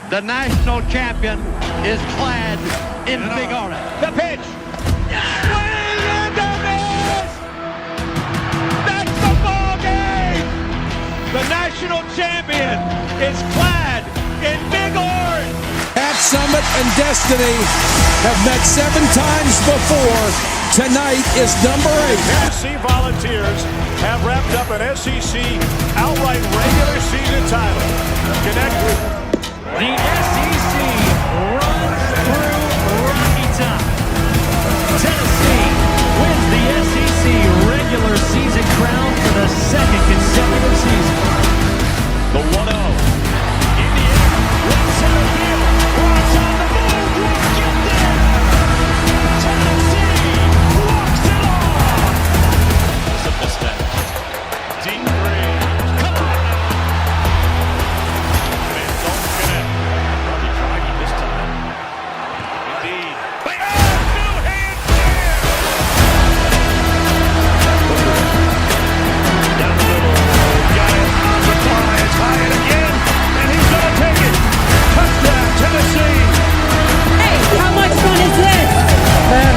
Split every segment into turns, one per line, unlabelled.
The national champion is clad in big orange.
The pitch. Swing and a miss. That's the ball game. The national champion is clad in big orange.
Pat Summit and Destiny have met 7 times before. Tonight is number 8.
Tennessee Volunteers have wrapped up an SEC outright regular season title. Connect.
The SEC runs through Rocky Top. Tennessee wins the SEC regular season crown for the second consecutive season.
The 1-0. Indiana, right center field. Rock's on the move. Rock get there. Tennessee walks it off. It's a misstep. Deep range. Come on now. Fans don't connect. Robbie Troggy this time. Indeed. New hand clear. Down the middle. Got it. On the fly. It's high and again. And he's going to take it. Touchdown, Tennessee.
Hey, how much fun is this?
Man,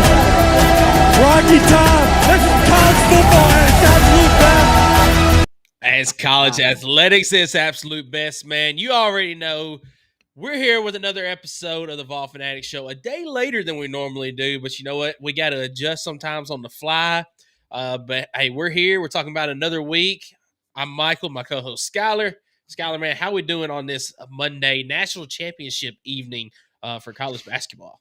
Rocky Top, this is college football at its absolute best.
As college athletics is absolute best, man. You already know we're here with another episode of the Fanatics Show. A day later than we normally do, but you know what? We got to adjust sometimes on the fly. But hey, we're here. We're talking about another week. I'm Michael, my co-host Skylar. Skylar, man, how we doing on this Monday national championship evening for college basketball?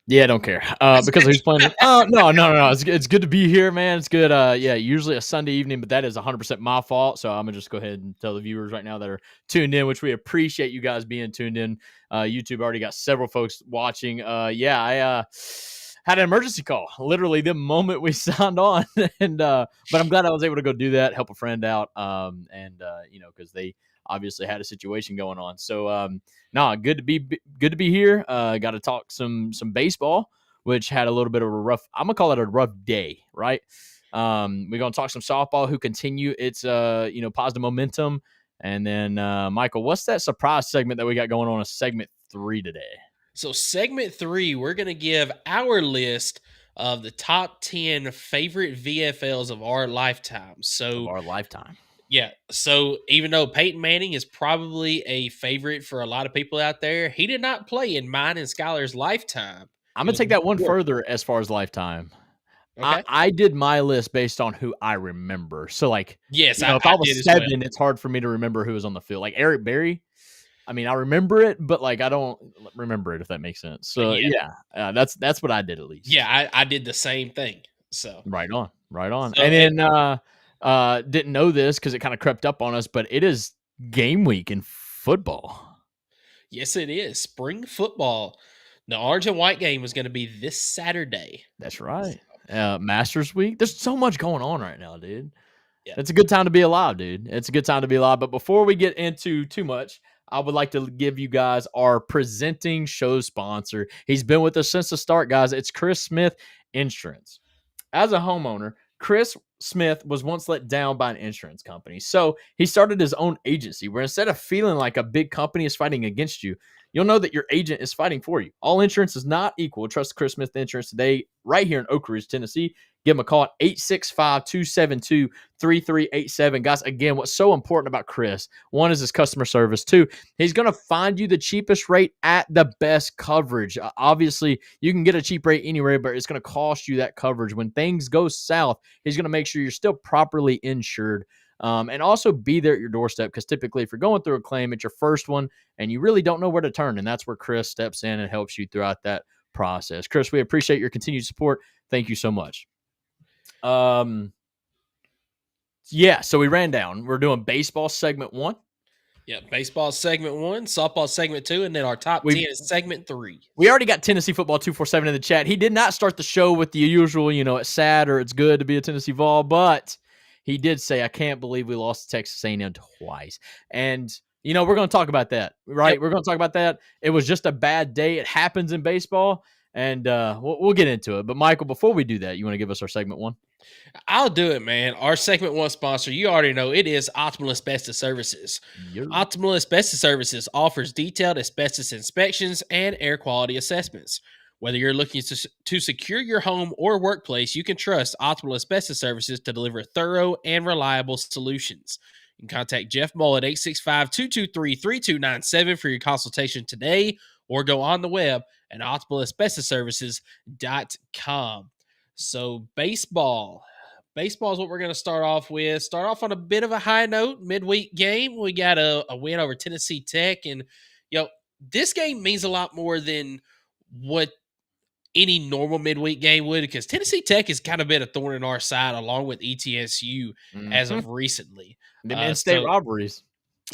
Yeah, I don't care because he's playing. No. It's good to be here, man. It's good. Yeah, usually a Sunday evening, but that is 100% my fault. So I'm gonna just go ahead and tell the viewers right now that are tuned in, which we appreciate you guys being tuned in. YouTube already got several folks watching. I had an emergency call literally the moment we signed on, and but I'm glad I was able to go do that, help a friend out, because they obviously had a situation going on. So good to be here. Got to talk some baseball, which had a little bit of a rough, I'm gonna call it a rough day, right? We're gonna talk some softball, who continue its positive momentum. And then Michael, what's that surprise segment that we got going on in segment 3 today? So
segment 3, we're gonna give our list of the top 10 favorite VFLs of our lifetime. Yeah, so even though Peyton Manning is probably a favorite for a lot of people out there, he did not play in mine and Skylar's lifetime.
I'm going to take that one further as far as lifetime.
Okay.
I did my list based on who I remember. So,
yes,
if I was 7, it's hard for me to remember who was on the field. Like Eric Berry, I mean, I remember it, but I don't remember it, if that makes sense. So, that's what I did at least.
Yeah, I did the same thing. So
Right on.
So,
and then didn't know this because it kind of crept up on us, but it is game week in football.
Yes, it is. Spring football. The orange and white game is going to be this Saturday.
That's right. Masters week. There's so much going on right now, dude.
Yeah.
It's a good time to be alive, dude. It's a good time to be alive. But before we get into too much, I would like to give you guys our presenting show sponsor. He's been with us since the start, guys. It's Chris Smith Insurance. As a homeowner, Chris Smith was once let down by an insurance company. So he started his own agency where instead of feeling like a big company is fighting against you, you'll know that your agent is fighting for you. All insurance is not equal. Trust Chris Smith Insurance today, right here in Oak Ridge, Tennessee. Give him a call at 865-272-3387. Guys, again, what's so important about Chris, 1 is his customer service. 2, he's going to find you the cheapest rate at the best coverage. Obviously, you can get a cheap rate anywhere, but it's going to cost you that coverage. When things go south, he's going to make sure you're still properly insured. And also be there at your doorstep, because typically if you're going through a claim, it's your first one and you really don't know where to turn. And that's where Chris steps in and helps you throughout that process. Chris, we appreciate your continued support. Thank you so much. So we ran down. We're doing baseball segment 1.
Yeah, baseball segment 1, softball segment 2, and then our top 10 is segment 3.
We already got Tennessee Football 247 in the chat. He did not start the show with the usual, it's sad or it's good to be a Tennessee Vol, but he did say, I can't believe we lost to Texas A&M twice. And, we're going to talk about that, right? Yep. We're going to talk about that. It was just a bad day. It happens in baseball, and we'll get into it. But, Michael, before we do that, you want to give us our segment 1?
I'll do it, man. Our segment one sponsor, you already know it is Optimal Asbestos Services. Optimal Asbestos Services offers detailed asbestos inspections and air quality assessments. Whether you're looking to secure your home or workplace, you can trust Optimal Asbestos Services to deliver thorough and reliable solutions. You can contact Jeff Mull at 865-223-3297 for your consultation today, or go on the web at optimalasbestosservices.com. So baseball is what we're going to start off with. Start off on a bit of a high note. Midweek game, we got a win over Tennessee Tech, and this game means a lot more than what any normal midweek game would, because Tennessee Tech has kind of been a thorn in our side along with ETSU as of recently.
The in-state robberies.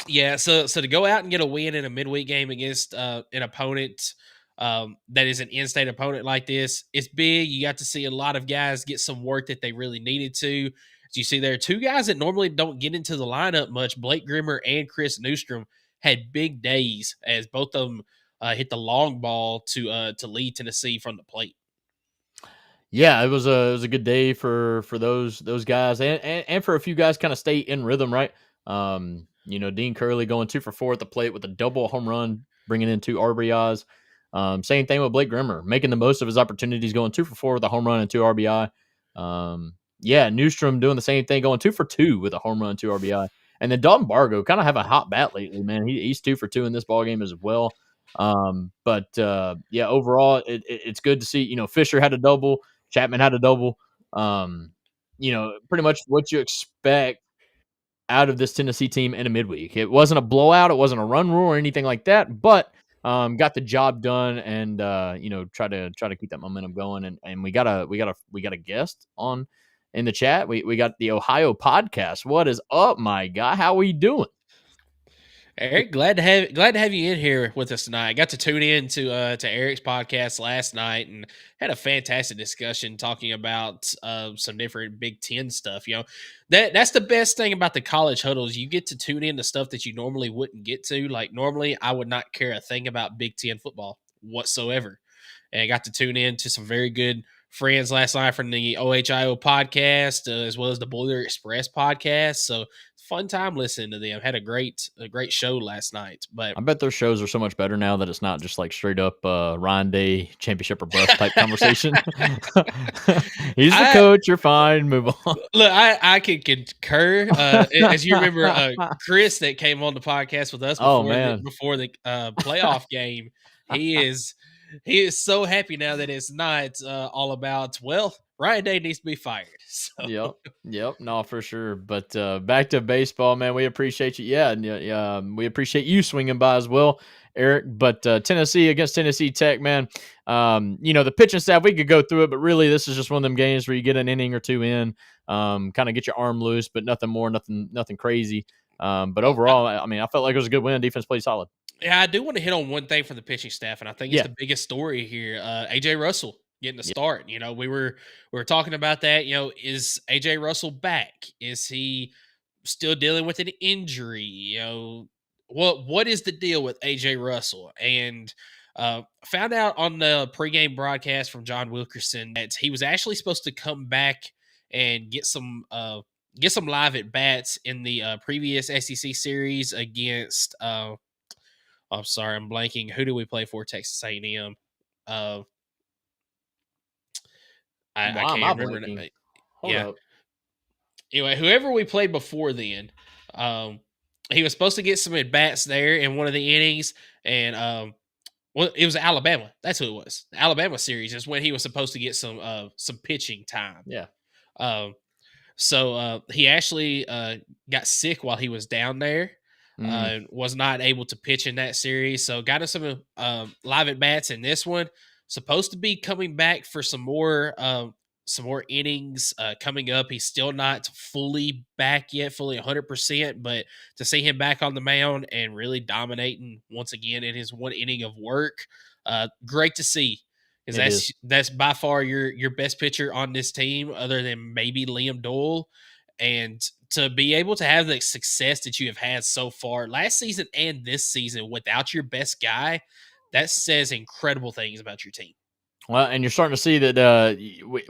Yeah, so to go out and get a win in a midweek game against an opponent that is an in-state opponent like this, it's big. You got to see a lot of guys get some work that they really needed to. As you see, there are two guys that normally don't get into the lineup much. Blake Grimmer and Chris Newstrom had big days as both of them hit the long ball to lead Tennessee from the plate.
Yeah, it was a good day for those guys and for a few guys kind of stay in rhythm, right? Dean Curley going 2 for 4 at the plate with a double home run, bringing in 2 RBIs. Same thing with Blake Grimmer, making the most of his opportunities, going 2 for 4 with a home run and 2 RBI. Newstrom doing the same thing, going 2 for 2 with a home run and 2 RBI. And then Dalton Bargo kind of have a hot bat lately, man. He's 2 for 2 in this ball game as well. Overall, it's good to see. Fisher had a double, Chapman had a double. Pretty much what you expect out of this Tennessee team in a midweek. It wasn't a blowout, it wasn't a run rule or anything like that, but got the job done and try to keep that momentum going. And we got a guest on in the chat. We got the Ohio podcast. What is up, my guy? How are you doing?
Eric, glad to have you in here with us tonight. I got to tune in to Eric's podcast last night and had a fantastic discussion talking about some different Big Ten stuff. That's the best thing about the College Huddle is you get to tune in to stuff that you normally wouldn't get to. Like normally, I would not care a thing about Big Ten football whatsoever, and I got to tune in to some very good friends last night from the OHIO podcast as well as the Boiler Express podcast. So fun time listening to them. Had a great show last night. But
I bet their shows are so much better now that it's not just like straight up Ryan Day championship or bust type conversation. He's the coach. You're fine. Move on.
Look, I can concur. As you remember, Chris that came on the podcast with us before the playoff game, he is so happy now that it's not all about, Ryan Day needs to be fired. So.
Yep. No, for sure. But back to baseball, man. We appreciate you. Yeah, we appreciate you swinging by as well, Eric. But Tennessee against Tennessee Tech, man. The pitching staff, we could go through it, but really this is just one of them games where you get an inning or two in, kind of get your arm loose, but nothing more, nothing crazy. But overall, I felt like it was a good win. Defense played solid.
Yeah, I do want to hit on one thing from the pitching staff, and I think it's the biggest story here. AJ Russell getting a start. We were talking about that. Is AJ Russell back? Is he still dealing with an injury? What is the deal with AJ Russell? And found out on the pregame broadcast from John Wilkerson that he was actually supposed to come back and get some live at bats in the previous SEC series against. I'm sorry, I'm blanking. Who do we play for? Texas A&M. I can't remember.
Hold up.
Anyway, whoever we played before then, he was supposed to get some at bats there in one of the innings, and it was Alabama. That's who it was. The Alabama series is when he was supposed to get some pitching time.
Yeah.
So he actually got sick while he was down there. Was not able to pitch in that series. So got us some live at bats in this one. Supposed to be coming back for some more innings coming up. He's still not fully back yet, fully 100%. But to see him back on the mound and really dominating once again in his one inning of work, great to see. Because that's by far your best pitcher on this team, other than maybe Liam Doyle. And to be able to have the success that you have had so far last season and this season without your best guy, that says incredible things about your team.
Well, and you're starting to see that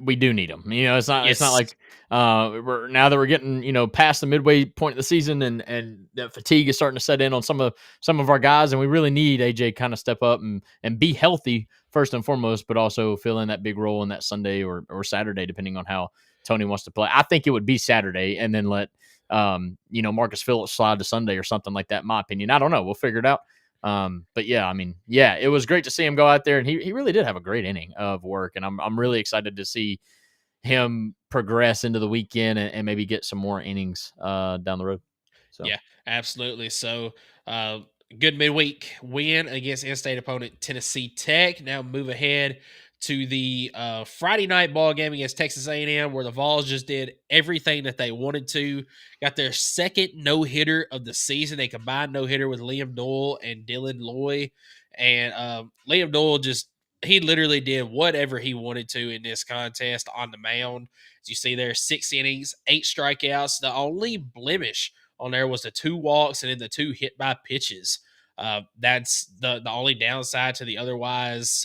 we do need them. It's not like now that we're getting past the midway point of the season, and that fatigue is starting to set in on some of our guys, and we really need AJ kind of step up and be healthy first and foremost, but also fill in that big role in that Sunday or Saturday, depending on how Tony wants to play. I think it would be Saturday, and then let Marcus Phillips slide to Sunday or something like that. In my opinion, I don't know. We'll figure it out. But it was great to see him go out there, and he really did have a great inning of work, and I'm really excited to see him progress into the weekend and maybe get some more innings down the road. So
yeah, absolutely. So good midweek win against in-state opponent Tennessee Tech. Now move ahead to the Friday night ball game against Texas A&M, where the Vols just did everything that they wanted to. Got their second no-hitter of the season. They combined no-hitter with Liam Doyle and Dylan Loy. And Liam Doyle he literally did whatever he wanted to in this contest on the mound. As you see there, 6 innings, 8 strikeouts. The only blemish on there was the 2 walks and then the 2 hit by pitches. That's the only downside to the otherwise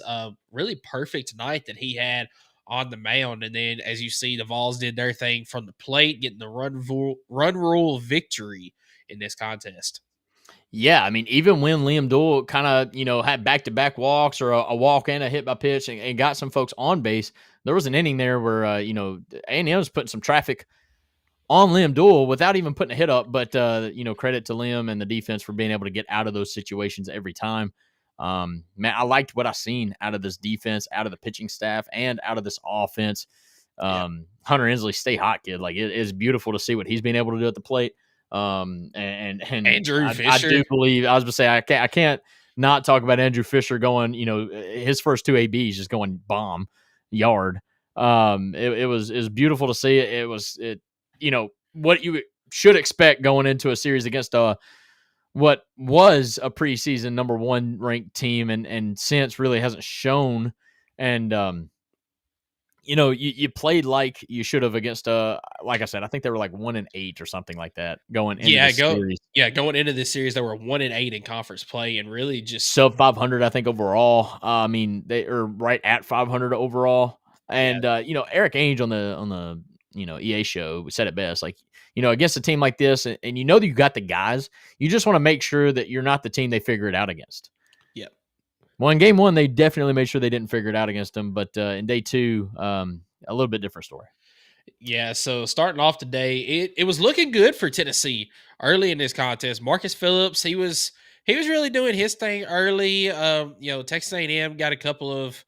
really perfect night that he had on the mound. And then, as you see, the Vols did their thing from the plate, getting the run rule victory in this contest.
Yeah, I mean, even when Liam Doyle kind of, had back-to-back walks or a walk and a hit by pitch and got some folks on base, there was an inning there where, A&M was putting some traffic on Liam Doyle without even putting a hit up. But, credit to Liam and the defense for being able to get out of those situations every time. Man, I liked what I seen out of this defense, out of the pitching staff, and out of this offense. Hunter Inslee, stay hot, kid. Like, it is beautiful to see what he's been able to do at the plate. And
Andrew Fisher.
I do believe, I was going to say, I can't not talk about Andrew Fisher going, his first 2 ABs just going bomb yard. It was beautiful to see. It was what you should expect going into a series against what was a preseason number 1 ranked team and since really hasn't shown. And, you played like you should have against like I said, I think they were like 1-8 or something like that going into the series.
Yeah, going into this series, they were 1-8 in conference play and really just
sub 500, I think, overall. I mean, they are right at 500 overall. And Eric Ainge on the EA show said it best. Like, against a team like this, and that you got the guys, you just want to make sure that you're not the team they figure it out against.
Yep.
Well, in game 1, they definitely made sure they didn't figure it out against them. But in day 2, a little bit different story.
Yeah, so starting off today, it was looking good for Tennessee early in this contest. Marcus Phillips, he was really doing his thing early. Texas A&M got a couple of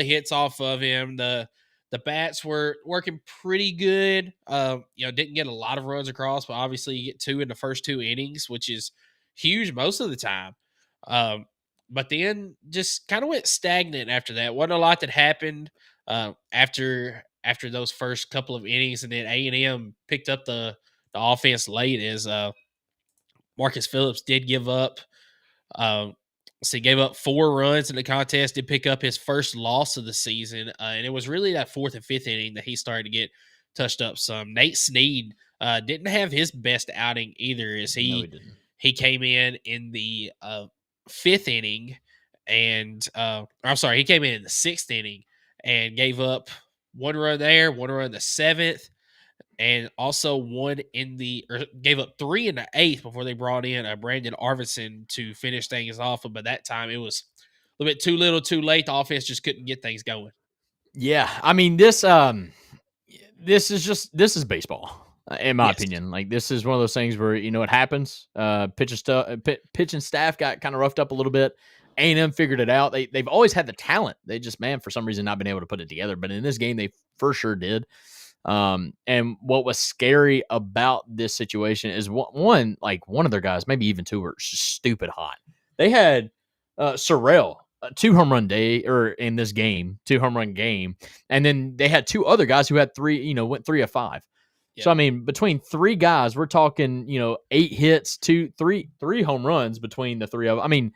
hits off of him. The bats were working pretty good. Didn't get a lot of runs across, but obviously you get 2 in the first 2 innings, which is huge most of the time. But then just kind of went stagnant after that. Wasn't a lot that happened after those first couple of innings, and then A&M picked up the offense late as Marcus Phillips did give up. So he gave up 4 runs in the contest, did pick up his first loss of the season, and it was really that 4th and 5th inning that he started to get touched up some. Nate Snead didn't have his best outing either, as he came in the 5th inning, and he came in the 6th inning and gave up 1 run there, 1 run in the 7th, and also gave up 3 in the 8th before they brought in Brandon Arvidsson to finish things off. But that time it was a little bit too little, too late. The offense just couldn't get things going.
Yeah, I mean this is baseball. In my opinion, like this is one of those things where it happens. Pitching staff got kind of roughed up a little bit. A&M figured it out. They've always had the talent. They just for some reason not been able to put it together. But in this game, they for sure did. And what was scary about this situation is one of their guys, maybe even 2, were just stupid hot. They had Sorrell. 2 home run day or in this game, 2 home run game, and then they had 2 other guys who had 3. Went 3 of 5. Yep. So, I mean, between 3 guys, we're talking, 8 hits, 3 home runs between the 3 of them. I mean,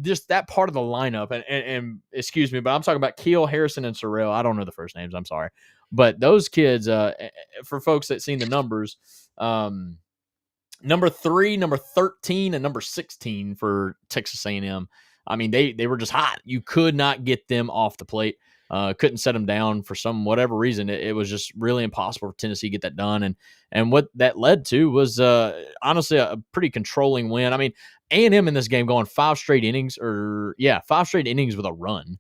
just that part of the lineup, and excuse me, but I'm talking about Keel, Harrison, and Sorrell. I don't know the first names. I'm sorry. But those kids, for folks that seen the numbers, number 3, number 13, and number 16 for Texas A&M, I mean, they were just hot. You could not get them off the plate. Couldn't set them down for whatever reason. It was just really impossible for Tennessee to get that done. And what that led to was honestly a pretty controlling win. I mean, A&M in this game going 5 straight innings with a run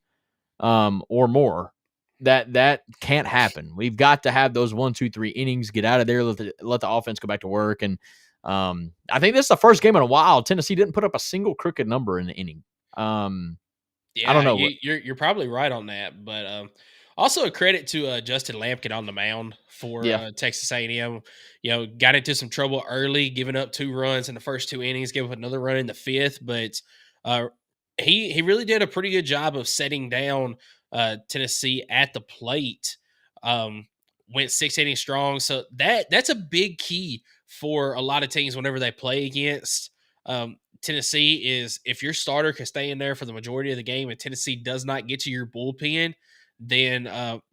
or more. That can't happen. We've got to have those 1, 2, 3 innings, get out of there, let the offense go back to work. And I think this is the first game in a while Tennessee didn't put up a single crooked number in the inning.
Yeah,
I don't know.
You're probably right on that, but also a credit to Justin Lampkin on the mound for Texas A&M. Got into some trouble early, giving up 2 runs in the first 2 innings, gave up another run in the 5th, but he really did a pretty good job of setting down Tennessee at the plate. Went 6 innings strong, so that's a big key for a lot of teams whenever they play against Tennessee. Is if your starter can stay in there for the majority of the game and Tennessee does not get to your bullpen, then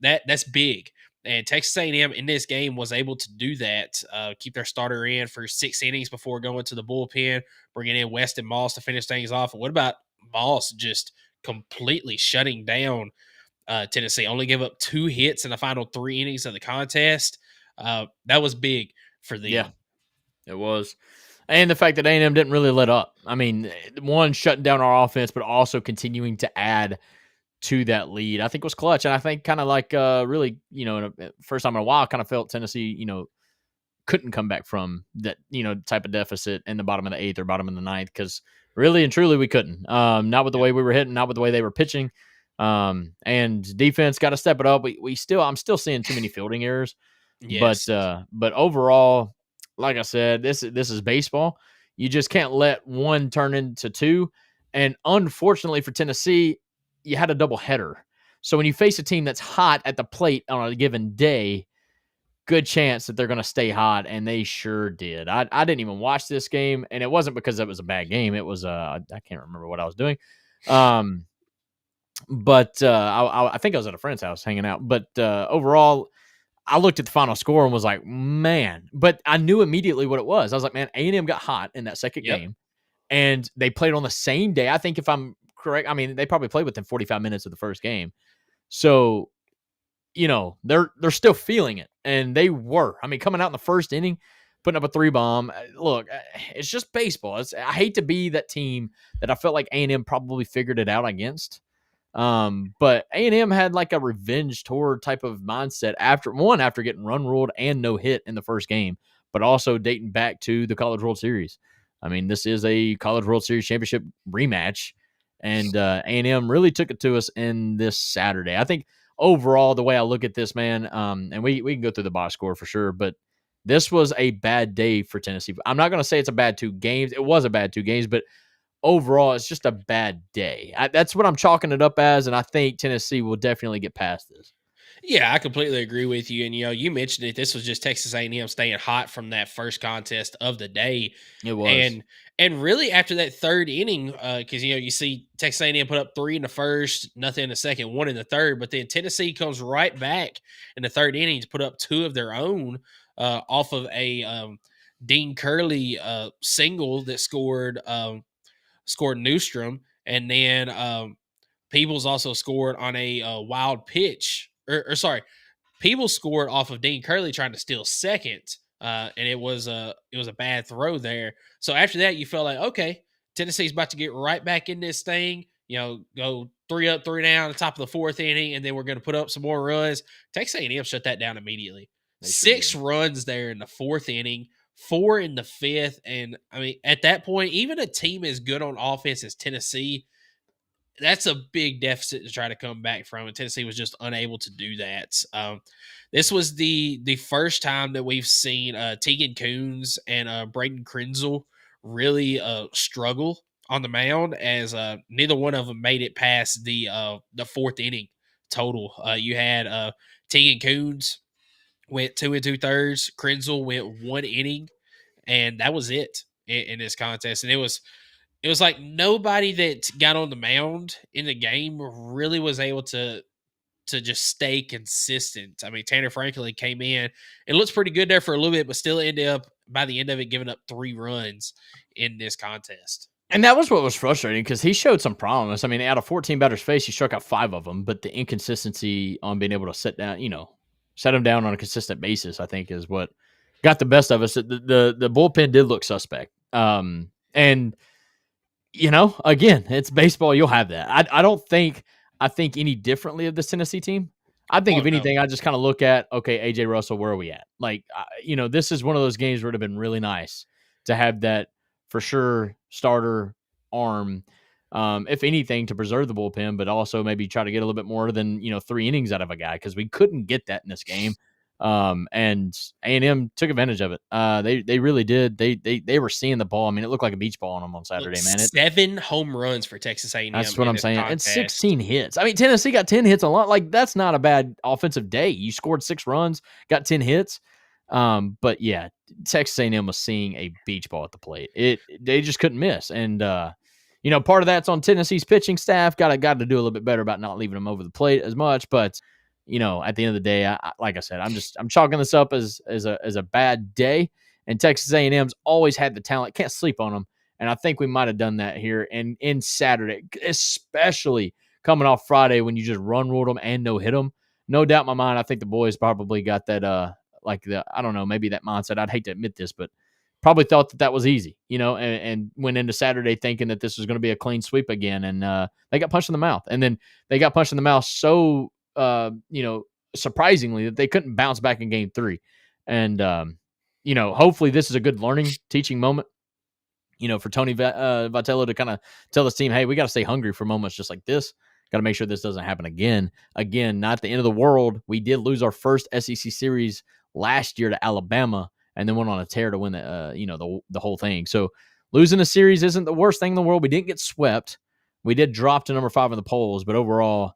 that's big. And Texas A&M in this game was able to do that, keep their starter in for 6 innings before going to the bullpen, bringing in Weston Moss to finish things off. And what about Moss just completely shutting down Tennessee? Only gave up 2 hits in the final 3 innings of the contest. That was big for them.
Yeah, it was. And the fact that A&M didn't really let up. I mean, one, shutting down our offense, but also continuing to add to that lead, I think was clutch. And I think kind of like really, first time in a while, kind of felt Tennessee, couldn't come back from that, type of deficit in the bottom of the 8th or bottom of the 9th, because really and truly we couldn't. Not with the way we were hitting, not with the way they were pitching. And defense got to step it up. I'm still seeing too many fielding errors. Yes. But overall, like I said, this is baseball. You just can't let one turn into 2. And unfortunately for Tennessee, you had a double header. So when you face a team that's hot at the plate on a given day, good chance that they're going to stay hot, and they sure did. I didn't even watch this game, and it wasn't because it was a bad game. It was I can't remember what I was doing. But I think I was at a friend's house hanging out. But overall, I looked at the final score and was like, man. But I knew immediately what it was. I was like, man, A&M got hot in that second game, and they played on the same day. I think if I'm correct, I mean, they probably played within 45 minutes of the first game. So, they're still feeling it, and they were. I mean, coming out in the first inning, putting up a 3-bomb. Look, it's just baseball. I hate to be that team that I felt like A&M probably figured it out against. But A&M had like a revenge tour type of mindset after getting run ruled and no hit in the first game, but also dating back to the College World Series. I mean, this is a College World Series championship rematch, and A&M really took it to us in this Saturday. I think overall, the way I look at this, man, and we can go through the box score for sure, but this was a bad day for Tennessee. I'm not going to say it's a bad 2 games. It was a bad 2 games, but overall, it's just a bad day. That's what I'm chalking it up as, and I think Tennessee will definitely get past this.
Yeah, I completely agree with you. And, you mentioned it. This was just Texas A&M staying hot from that first contest of the day.
It was.
And really after that 3rd inning, because, you see Texas A&M put up 3 in the first, nothing in the second, 1 in the 3rd. But then Tennessee comes right back in the 3rd inning to put up 2 of their own off of a Dean Curley single that scored Newstrom. And then Peebles also scored on a wild pitch. Peebles scored off of Dean Curley trying to steal second, and it was a bad throw there. So after that, you felt like, okay, Tennessee's about to get right back in this thing. Go 3 up, 3 down, the top of the 4th inning, and then we're going to put up some more runs. Texas A&M shut that down immediately. 6 runs there in the 4th inning, 4 in the 5th, and I mean at that point, even a team as good on offense as Tennessee, that's a big deficit to try to come back from, and Tennessee was just unable to do that. This was the first time that we've seen Tegan Coons and Braden Krenzel really struggle on the mound, as neither one of them made it past the 4th inning total. You had Tegan Coons went 2 2/3. Krenzel went 1 inning, and that was it in this contest. And it was like nobody that got on the mound in the game really was able to just stay consistent. I mean, Tanner Franklin came in and looks pretty good there for a little bit, but still ended up by the end of it giving up 3 runs in this contest.
And that was what was frustrating because he showed some promise. I mean, out of 14 batters faced, he struck out 5 of them, but the inconsistency on being able to set him down on a consistent basis, I think, is what got the best of us. The bullpen did look suspect. And again, it's baseball. You'll have that. I don't think I think any differently of this Tennessee team. I think, if anything, I just kind of look at, okay, AJ Russell, where are we at? Like, this is one of those games where it would have been really nice to have that for sure starter arm, if anything, to preserve the bullpen, but also maybe try to get a little bit more than 3 innings out of a guy, because we couldn't get that in this game. And A&M took advantage of it. They really did. They were seeing the ball. I mean, it looked like a beach ball on them on Saturday, man.
7 home runs for Texas A&M.
That's what I'm saying.
Contest.
And 16 hits. I mean, Tennessee got 10 hits a lot. Like, that's not a bad offensive day. You scored 6 runs, got 10 hits. But yeah, Texas A&M was seeing a beach ball at the plate. They just couldn't miss. And part of that's on Tennessee's pitching staff. Got to do a little bit better about not leaving them over the plate as much. But at the end of the day, like I said, I'm chalking this up as a bad day. And Texas A&M's always had the talent. Can't sleep on them. And I think we might have done that here and in Saturday, especially coming off Friday when you just run ruled them and no hit them. No doubt in my mind, I think the boys probably got that I don't know, maybe that mindset. I'd hate to admit this, but probably thought that was easy, and went into Saturday thinking that this was going to be a clean sweep again. And they got punched in the mouth. And then they got punched in the mouth so surprisingly that they couldn't bounce back in game 3. And, hopefully this is a good teaching moment, for Tony Vitello to kind of tell this team, hey, we got to stay hungry for moments just like this. Got to make sure this doesn't happen again. Again, not the end of the world. We did lose our first SEC series last year to Alabama and then went on a tear to win the whole thing. So losing a series isn't the worst thing in the world. We didn't get swept. We did drop to number 5 in the polls, but overall,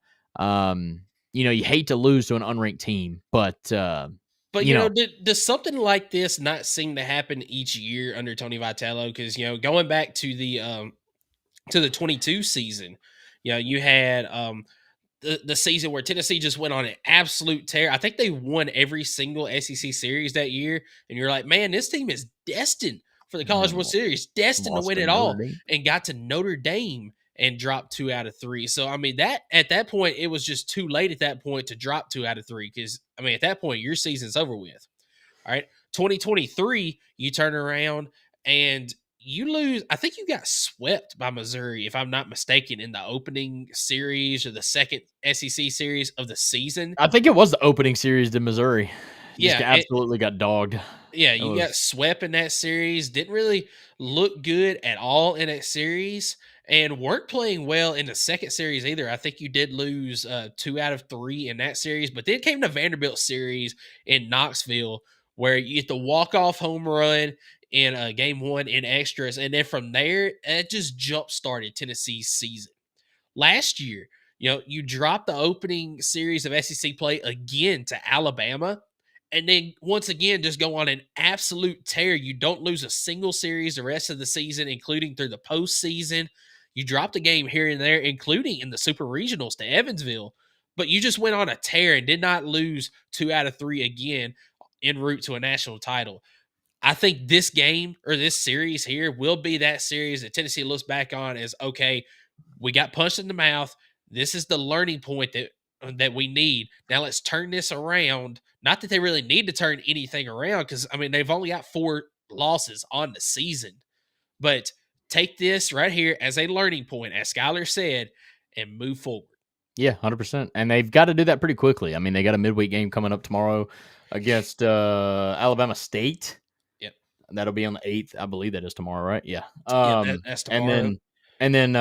you hate to lose to an unranked team, but
does something like this not seem to happen each year under Tony Vitello? Because going back to the 22 season, you had the season where Tennessee just went on an absolute tear. I think they won every single SEC series that year, and you're like, man, this team is destined for the College World Series, destined to win it all, and got to Notre Dame and dropped 2 out of 3. So, I mean, that at that point, it was just too late at that point to drop 2 out of 3 because, I mean, at that point, your season's over with. All right, 2023, you turn around and you lose. I think you got swept by Missouri, if I'm not mistaken, in the opening series or the second SEC series of the season.
I think it was the opening series to Missouri.
Just
absolutely got dogged.
Yeah, you got swept in that series. Didn't really look good at all in that series. And weren't playing well in the second series either. I think you did lose 2 out of 3 in that series. But then came the Vanderbilt series in Knoxville, where you get the walk-off home run in game 1 in extras. And then from there, it just jump-started Tennessee's season. Last year, you dropped the opening series of SEC play again to Alabama. And then once again, just go on an absolute tear. You don't lose a single series the rest of the season, including through the postseason. You dropped a game here and there, including in the Super Regionals to Evansville, but you just went on a tear and did not lose 2 out of 3 again en route to a national title. I think this game or this series here will be that series that Tennessee looks back on as, okay, we got punched in the mouth. This is the learning point that we need. Now let's turn this around. Not that they really need to turn anything around because, I mean, they've only got 4 losses on the season. But take this right here as a learning point, as Skylar said, and move forward.
Yeah, 100%. And they've got to do that pretty quickly. I mean, they got a midweek game coming up tomorrow against Alabama State.
Yep.
That'll be on the 8th. I believe that is tomorrow, right? Yeah.
That's tomorrow.
And then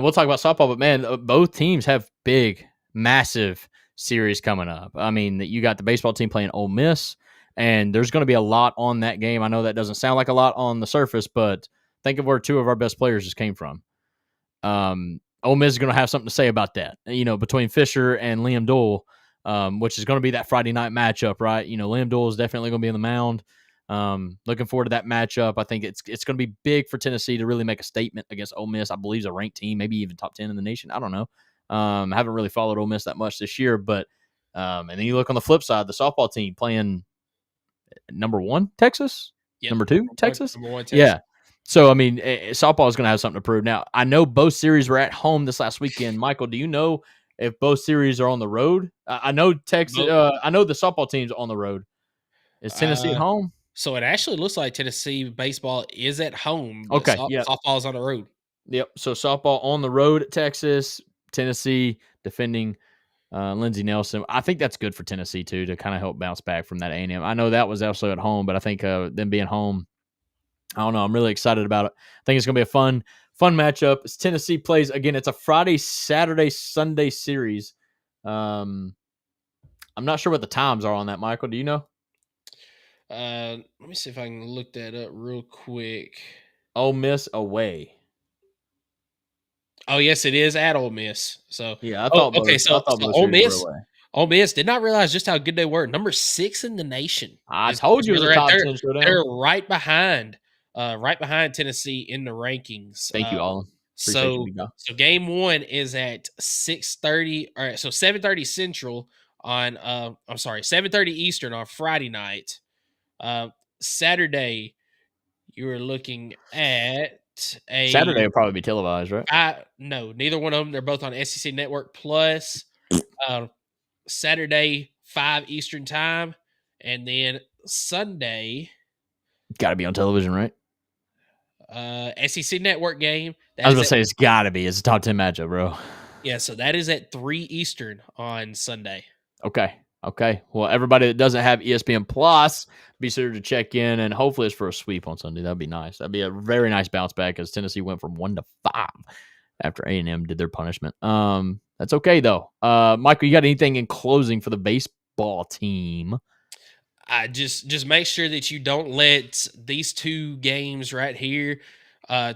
we'll talk about softball, but man, both teams have big, massive series coming up. I mean, you got the baseball team playing Ole Miss, and there's going to be a lot on that game. I know that doesn't sound like a lot on the surface, but think of where 2 of our best players just came from. Ole Miss is going to have something to say about that, between Fisher and Liam Doyle, which is going to be that Friday night matchup, right? Liam Doyle is definitely going to be on the mound. Looking forward to that matchup. I think it's going to be big for Tennessee to really make a statement against Ole Miss. I believe it's a ranked team, maybe even top 10 in the nation. I don't know. I haven't really followed Ole Miss that much this year, but and then you look on the flip side, the softball team playing number 1 Texas,
Yep.
number 2 Texas,
Number 1 Texas.
Yeah. So, I mean, softball is going to have something to prove. Now, I know both series were at home this last weekend. Michael, do you know if both series are on the road? I know Texas. I know the softball team's on the road. Is Tennessee at home?
So it actually looks like Tennessee baseball is at home, but
Okay, yeah.
softball's on the road.
Yep. So softball on the road at Texas, Tennessee defending Lindsey Nelson. I think that's good for Tennessee too, to kind of help bounce back from that A&M. I know that was also at home, but I think them being home, I don't know. I'm really excited about it. I think it's going to be a fun matchup. As Tennessee plays again, it's a Friday, Saturday, Sunday series. I'm not sure what the times are on that. Michael, do you know?
Let me see if I can look that up real quick.
Ole Miss away.
Oh, yes, it is at Ole Miss. So
yeah, I thought.
Ole Miss did not realize just how good they were. Number 6 in the nation.
I told you it was a top 10 showdown.
They're right behind Tennessee in the rankings.
Thank you, Alan.
So game 1 is at 6:30. All right, so 7:30 Central on 7:30 Eastern on Friday night. Saturday, you were looking at
Saturday will probably be televised, right?
No, neither one of them. They're both on SEC Network Plus. Saturday, 5 Eastern time, and then Sunday,
got to be on television, right?
SEC Network game.
I was gonna say it's got to be. It's a top 10 matchup, bro.
Yeah, so that is at 3 Eastern on Sunday.
Okay. Well, everybody that doesn't have ESPN Plus, be sure to check in, and hopefully it's for a sweep on Sunday. That'd be nice. That'd be a very nice bounce back, as Tennessee went from 1-5 after A&M did their punishment. That's okay though. Michael, you got anything in closing for the baseball team?
Just make sure that you don't let these 2 games right here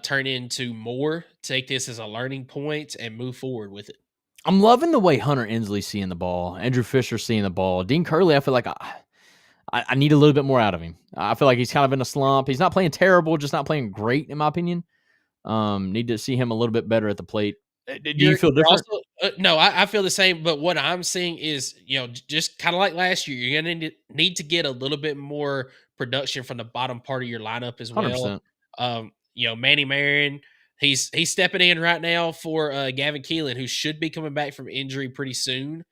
turn into more. Take this as a learning point and move forward with it.
I'm loving the way Hunter Ensley's seeing the ball, Andrew Fisher seeing the ball. Dean Curley, I feel like I need a little bit more out of him. I feel like he's kind of in a slump. He's not playing terrible, just not playing great, in my opinion. Need to see him a little bit better at the plate. Do you feel different?
Also, no, I feel the same. But what I'm seeing is, just kind of like last year, you're going to need to get a little bit more production from the bottom part of your lineup as well.
100%.
Manny Marion, he's stepping in right now for Gavin Keelan, who should be coming back from injury pretty soon.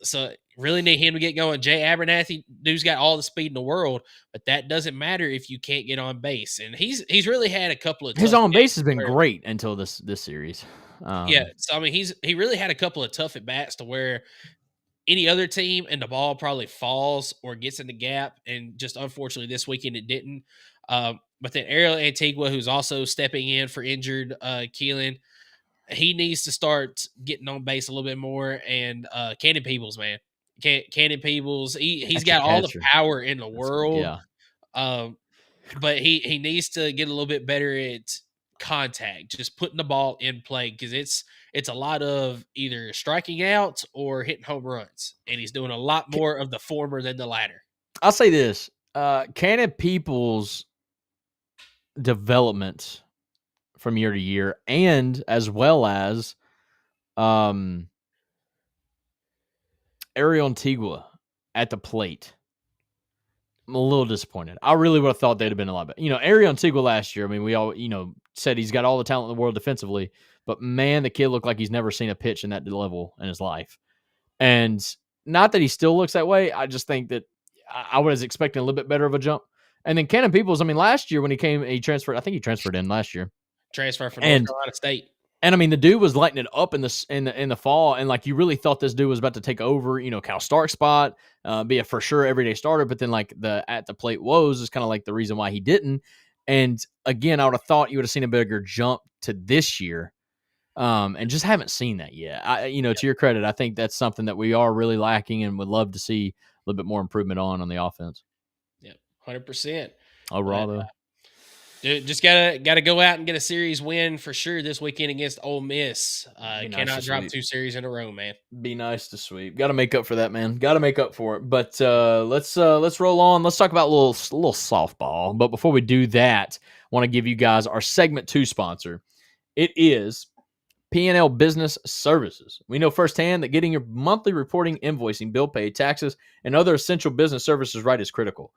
So really need him to get going. Jay Abernathy, dude's got all the speed in the world, but that doesn't matter if you can't get on base. And he's really had a couple of
his on base has been great until this series.
So I mean he really had a couple of tough at bats to where any other team and the ball probably falls or gets in the gap, and just unfortunately this weekend it didn't. But then Ariel Antigua, who's also stepping in for injured Keelan, he needs to start getting on base a little bit more. And Cannon Peebles, man, Cannon Peebles, he's got all the power in the world.
Yeah.
But he needs to get a little bit better at contact, just putting the ball in play, because it's a lot of either striking out or hitting home runs, and he's doing a lot more of the former than the latter.
I'll say this: Cannon Peoples' development from year to year, and as well as Ariel Antigua at the plate, I'm a little disappointed. I really would have thought they'd have been a lot better. Ariel Antigua last year, I mean, we all, said he's got all the talent in the world defensively, but man, the kid looked like he's never seen a pitch in that level in his life. And not that he still looks that way. I just think that I was expecting a little bit better of a jump. And then Cannon Peoples, I mean, last year when he came, he transferred in last year.
Transfer from North Carolina State.
And I mean, the dude was lighting it up in the fall, and like you really thought this dude was about to take over, Cal Stark's spot, be a for sure everyday starter. But then like the at the plate woes is kind of like the reason why he didn't. And again, I would have thought you would have seen a bigger jump to this year, and just haven't seen that yet. To your credit, I think that's something that we are really lacking, and would love to see a little bit more improvement on the offense.
Yeah, 100%.
Overall, though.
Dude, just gotta go out and get a series win for sure this weekend against Ole Miss. Cannot drop 2 series in a row, man.
Be nice to sweep. Got to make up for that, man. Got to make up for it. But let's roll on. Let's talk about a little softball. But before we do that, I want to give you guys our segment 2 sponsor. It is P&L Business Services. We know firsthand that getting your monthly reporting, invoicing, bill pay, taxes, and other essential business services right is critical.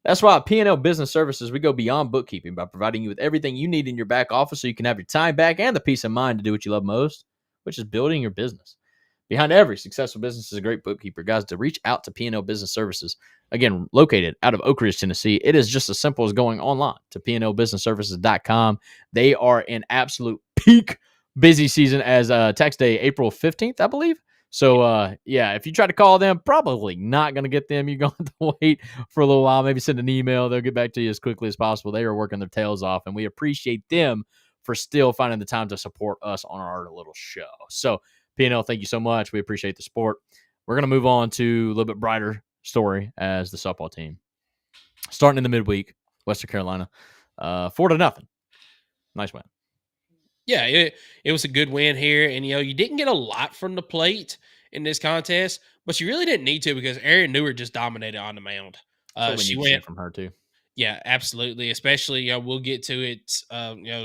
That's why at P&L Business Services, we go beyond bookkeeping by providing you with everything you need in your back office so you can have your time back and the peace of mind to do what you love most, which is building your business. Behind every successful business is a great bookkeeper. Guys, to reach out to P&L Business Services, again, located out of Oak Ridge, Tennessee, it is just as simple as going online to pnlbusinessservices.com. They are in absolute peak busy season as tax day, April 15th, I believe. So, if you try to call them, probably not going to get them. You're going to have to wait for a little while, maybe send an email. They'll get back to you as quickly as possible. They are working their tails off, and we appreciate them for still finding the time to support us on our little show. So, P&L, thank you so much. We appreciate the support. We're going to move on to a little bit brighter story as the softball team. Starting in the midweek, Western Carolina, 4-0. Nice win.
Yeah, it was a good win here. And, you didn't get a lot from the plate in this contest, but you really didn't need to because Erin Newer just dominated on the mound. She went
from her, too.
Yeah, absolutely. Especially, we'll get to it.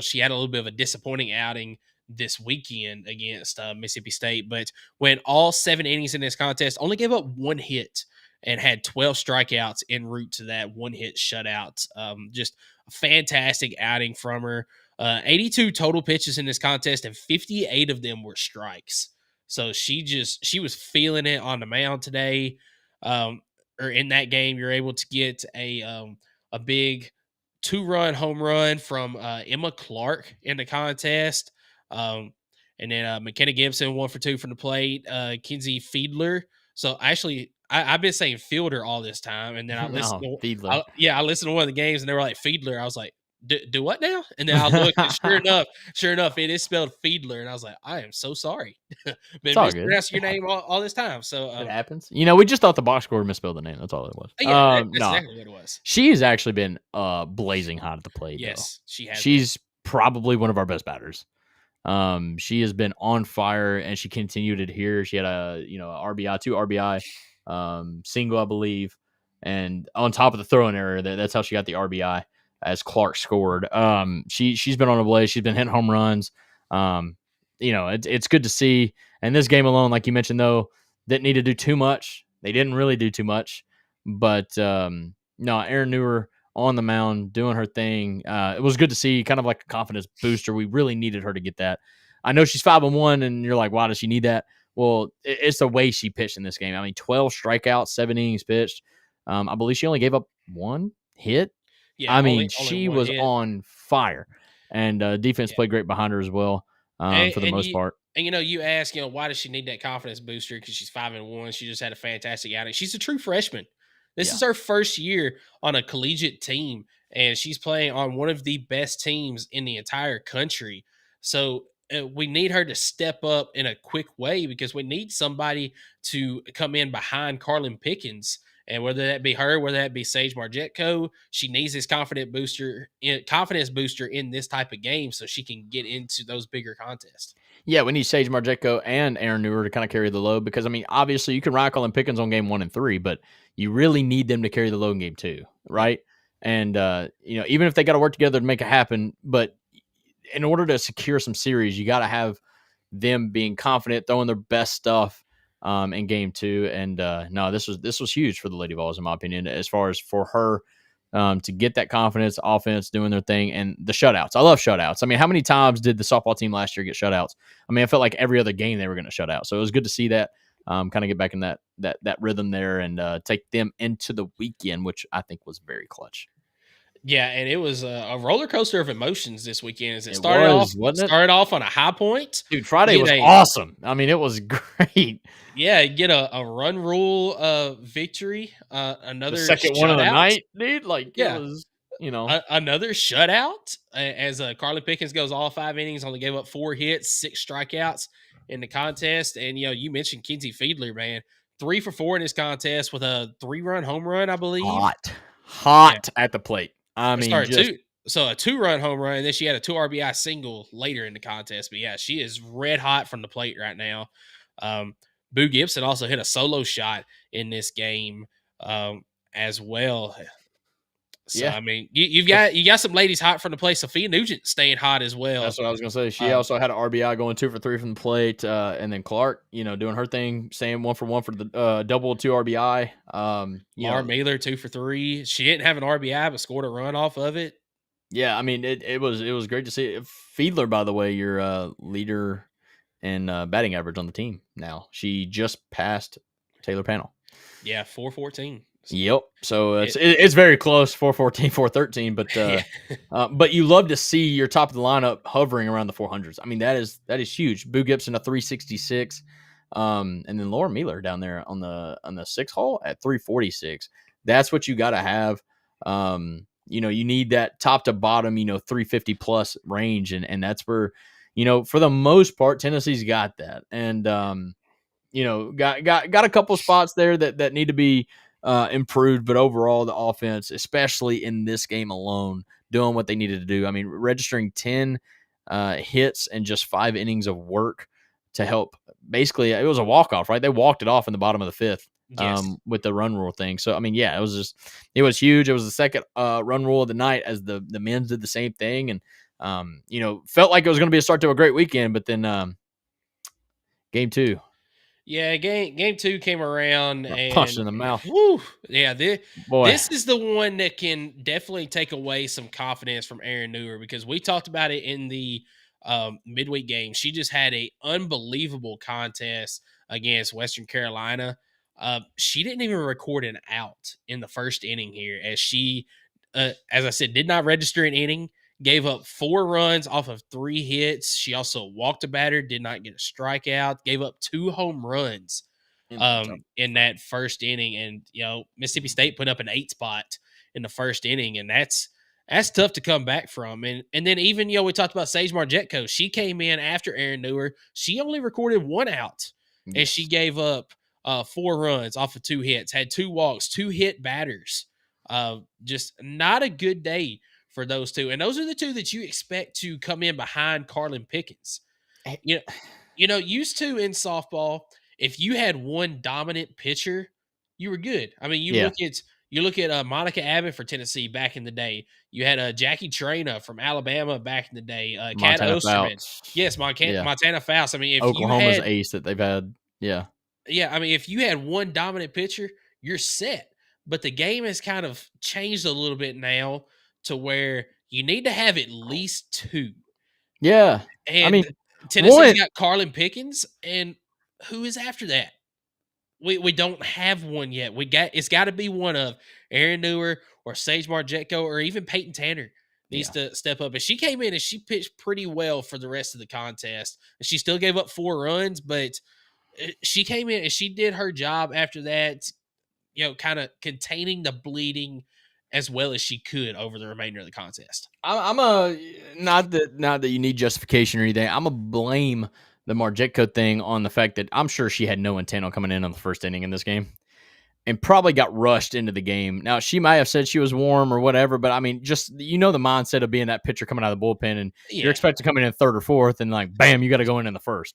She had a little bit of a disappointing outing this weekend against Mississippi State, but went all 7 innings in this contest, only gave up 1 hit and had 12 strikeouts en route to that 1-hit shutout. Just a fantastic outing from her. 82 total pitches in this contest, and 58 of them were strikes. So she was feeling it on the mound today. Or in that game, you're able to get a big 2-run home run from Emma Clark in the contest. And then McKenna Gibson 1 for 2 from the plate. Kinsey Fiedler. So actually, I've been saying Fielder all this time, and then I listened.
Fiedler.
I listened to one of the games, and they were like Fiedler. I was like, do what now? And then I looked, and sure enough, it is spelled Fiedler, and I was like, I am so sorry. Been mispronouncing your name all this time. So
it happens. We just thought the box score misspelled the name. That's all it was.
Yeah, that's exactly what it was.
She has actually been blazing hot at the plate.
Yes, she has.
She's probably one of our best batters. She has been on fire, and she continued it here. She had a RBI, 2 RBI, single, I believe, and on top of the throwing error, that's how she got the RBI as Clark scored. She's been on a blaze. She's been hitting home runs. It's good to see. And this game alone, like you mentioned, though, didn't need to do too much. They didn't really do too much, but Erin Newer on the mound doing her thing. It was good to see, kind of like a confidence booster. We really needed her to get that. I know she's 5-1, and you're like, why does she need that? Well, it's the way she pitched in this game. I mean, 12 strikeouts, 7 innings pitched. I believe she only gave up 1 hit. Yeah, only she was hit. On fire, and defense played great behind her as well for the most part.
And you ask, why does she need that confidence booster? Because she's 5-1. She just had a fantastic outing. She's a true freshman. This is her first year on a collegiate team, and she's playing on one of the best teams in the entire country. So we need her to step up in a quick way because we need somebody to come in behind Carlin Pickens. And whether that be her, whether that be Sage Marjetko, she needs this confidence booster in this type of game so she can get into those bigger contests.
Yeah, we need Sage Marjetko and Erin Newer to kind of carry the load because, obviously you can ride Colin Pickens on game 1 and 3, but you really need them to carry the load in game 2, right? And, even if they got to work together to make it happen, but in order to secure some series, you got to have them being confident, throwing their best stuff in game 2. And this was huge for the Lady Vols, in my opinion, as far as for her to get that confidence, offense doing their thing, and the shutouts. I love shutouts. How many times did the softball team last year get shutouts? I felt like every other game they were going to shut out. So it was good to see that kind of get back in that rhythm there and take them into the weekend, which I think was very clutch.
Yeah, and it was a roller coaster of emotions this weekend. As it started off on a high point.
Dude, Friday was awesome. It was great.
Yeah, get a run rule victory. Another
the second one of the night, dude. It was,
another shutout. As Carlin Pickens goes all 5 innings, only gave up 4 hits, 6 strikeouts in the contest. And you mentioned Kinsey Fiedler, man, 3 for 4 in this contest with a 3-run home run, I believe.
Hot at the plate.
So a 2-run home run, and then she had a 2 RBI single later in the contest. But yeah, she is red hot from the plate right now. Boo Gibson also hit a solo shot in this game as well. So
Yeah.
I mean, you got some ladies hot from the plate. Sophia Nugent staying hot as well.
That's what I was gonna say. She also had an RBI going 2 for 3 from the plate, and then Clark, doing her thing, staying 1 for 1 for the double 2 RBI.
Laura Mailer 2 for 3. She didn't have an RBI, but scored a run off of it.
Yeah, I mean it was great to see. Fiedler, by the way, your leader in batting average on the team now. She just passed Taylor Panel.
Yeah, 414.
Yep. So it's very close, 414, 413. But but you love to see your top of the lineup hovering around the 400s. I mean that is huge. Boo Gibson a 366, and then Laura Mailer down there on the 6 hole at 346. That's what you got to have. You need that top to bottom, 350 plus range, and that's where, for the most part, Tennessee's got that, and got a couple spots there that need to be improved, but overall the offense, especially in this game alone, doing what they needed to do. I mean, registering 10 hits and just 5 innings of work to help. Basically, it was a walk-off, right? They walked it off in the bottom of the 5th.
Yes.
With the run rule thing. So, I mean, yeah, it was huge. It was the second run rule of the night as the men's did the same thing. And, felt like it was going to be a start to a great weekend, but then game 2.
Yeah, game 2 came around and
punched in the mouth.
Whew, yeah, this is the one that can definitely take away some confidence from Erin Newer, because we talked about it in the midweek game. She just had a unbelievable contest against Western Carolina. She didn't even record an out in the first inning here, as she, as I said, did not register an inning, gave up 4 runs off of 3 hits. She also walked a batter, did not get a strikeout, gave up 2 home runs in that first inning. And, Mississippi State put up an 8 spot in the first inning, and that's tough to come back from. And then even, we talked about Sage Marjetko. She came in after Erin Newer. She only recorded 1 out, and she gave up 4 runs off of 2 hits, had 2 walks, 2 hit batters. Just not a good day for those 2. And those are the 2 that you expect to come in behind Carlin Pickens. Used to in softball, if you had one dominant pitcher, you were good. I mean, you look at Monica Abbott for Tennessee back in the day. You had Jackie Traina from Alabama back in the day. Kat Osterman. Yes, Montana Faust. I mean, if
Oklahoma's ace that they've had. Yeah.
Yeah, I mean, if you had one dominant pitcher, you're set. But the game has kind of changed a little bit now to where you need to have at least 2.
Yeah.
And Tennessee's got Carlin Pickens, and who is after that? We don't have one yet. It's got to be one of Erin Newer or Sage Marjetko or even Peyton Tanner needs to step up. And she came in and she pitched pretty well for the rest of the contest. And she still gave up 4 runs, but she came in and she did her job after that, kind of containing the bleeding as well as she could over the remainder of the contest.
I'm not that you need justification or anything. I'm a blame the Marjetko thing on the fact that I'm sure she had no intent on coming in on the first inning in this game and probably got rushed into the game. Now, she might have said she was warm or whatever, but I mean, just, the mindset of being that pitcher coming out of the bullpen and you're expected to come in 3rd or 4th and like, bam, you got to go in the first.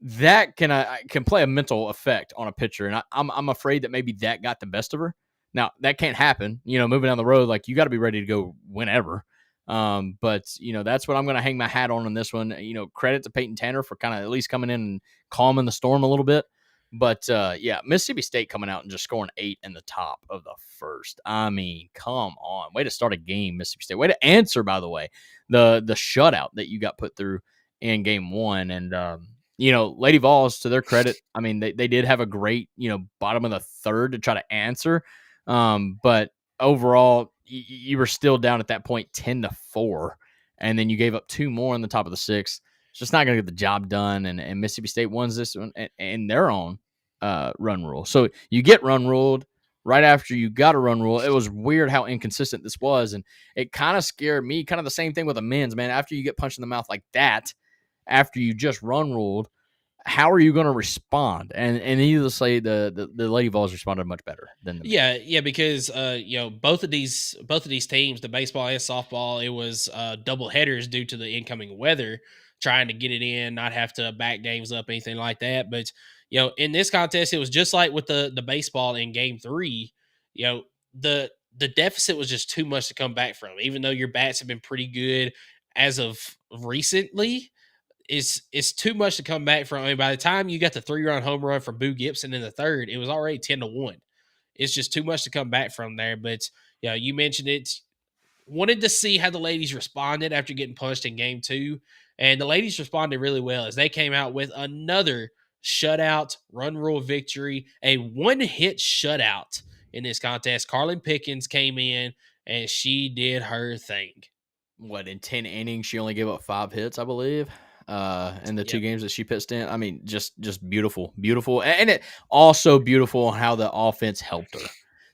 That can play a mental effect on a pitcher, and I'm afraid that maybe that got the best of her. Now that can't happen. Moving down the road, like you got to be ready to go whenever. But that's what I'm going to hang my hat on this one. Credit to Peyton Tanner for kind of at least coming in and calming the storm a little bit. But Mississippi State coming out and just scoring 8 in the top of the first. I mean, come on, way to start a game, Mississippi State. Way to answer, by the way, the shutout that you got put through in game 1, and Lady Vols, to their credit, I mean, they did have a great, bottom of the 3rd to try to answer. But overall, you were still down at that point 10-4. And then you gave up 2 more in the top of the 6th. It's just not going to get the job done. And Mississippi State wins this one in their own run rule. So you get run ruled right after you got a run rule. It was weird how inconsistent this was. And it kind of scared me. Kind of the same thing with the men's, man. After you get punched in the mouth like that, after you just run ruled, how are you going to respond? And needless to say, the Lady Vols responded much better than the
yeah, because both of these teams, the baseball and softball, it was double headers due to the incoming weather, trying to get it in, not have to back games up, anything like that. But in this contest, it was just like with the baseball in game 3. The the deficit was just too much to come back from. Even though your bats have been pretty good as of recently, it's too much to come back from. I mean, by the time you got the 3-run home run from Boo Gibson in the third, it was already 10-1. It's just too much to come back from there. But yeah, you mentioned it. Wanted to see how the ladies responded after getting punched in game 2. And the ladies responded really well as they came out with another shutout run rule victory, a 1-hit shutout in this contest. Carlin Pickens came in and she did her thing.
What, in 10 innings, she only gave up 5 hits, I believe, in the 2 games that she pitched in. I mean, just beautiful. And it also beautiful how the offense helped her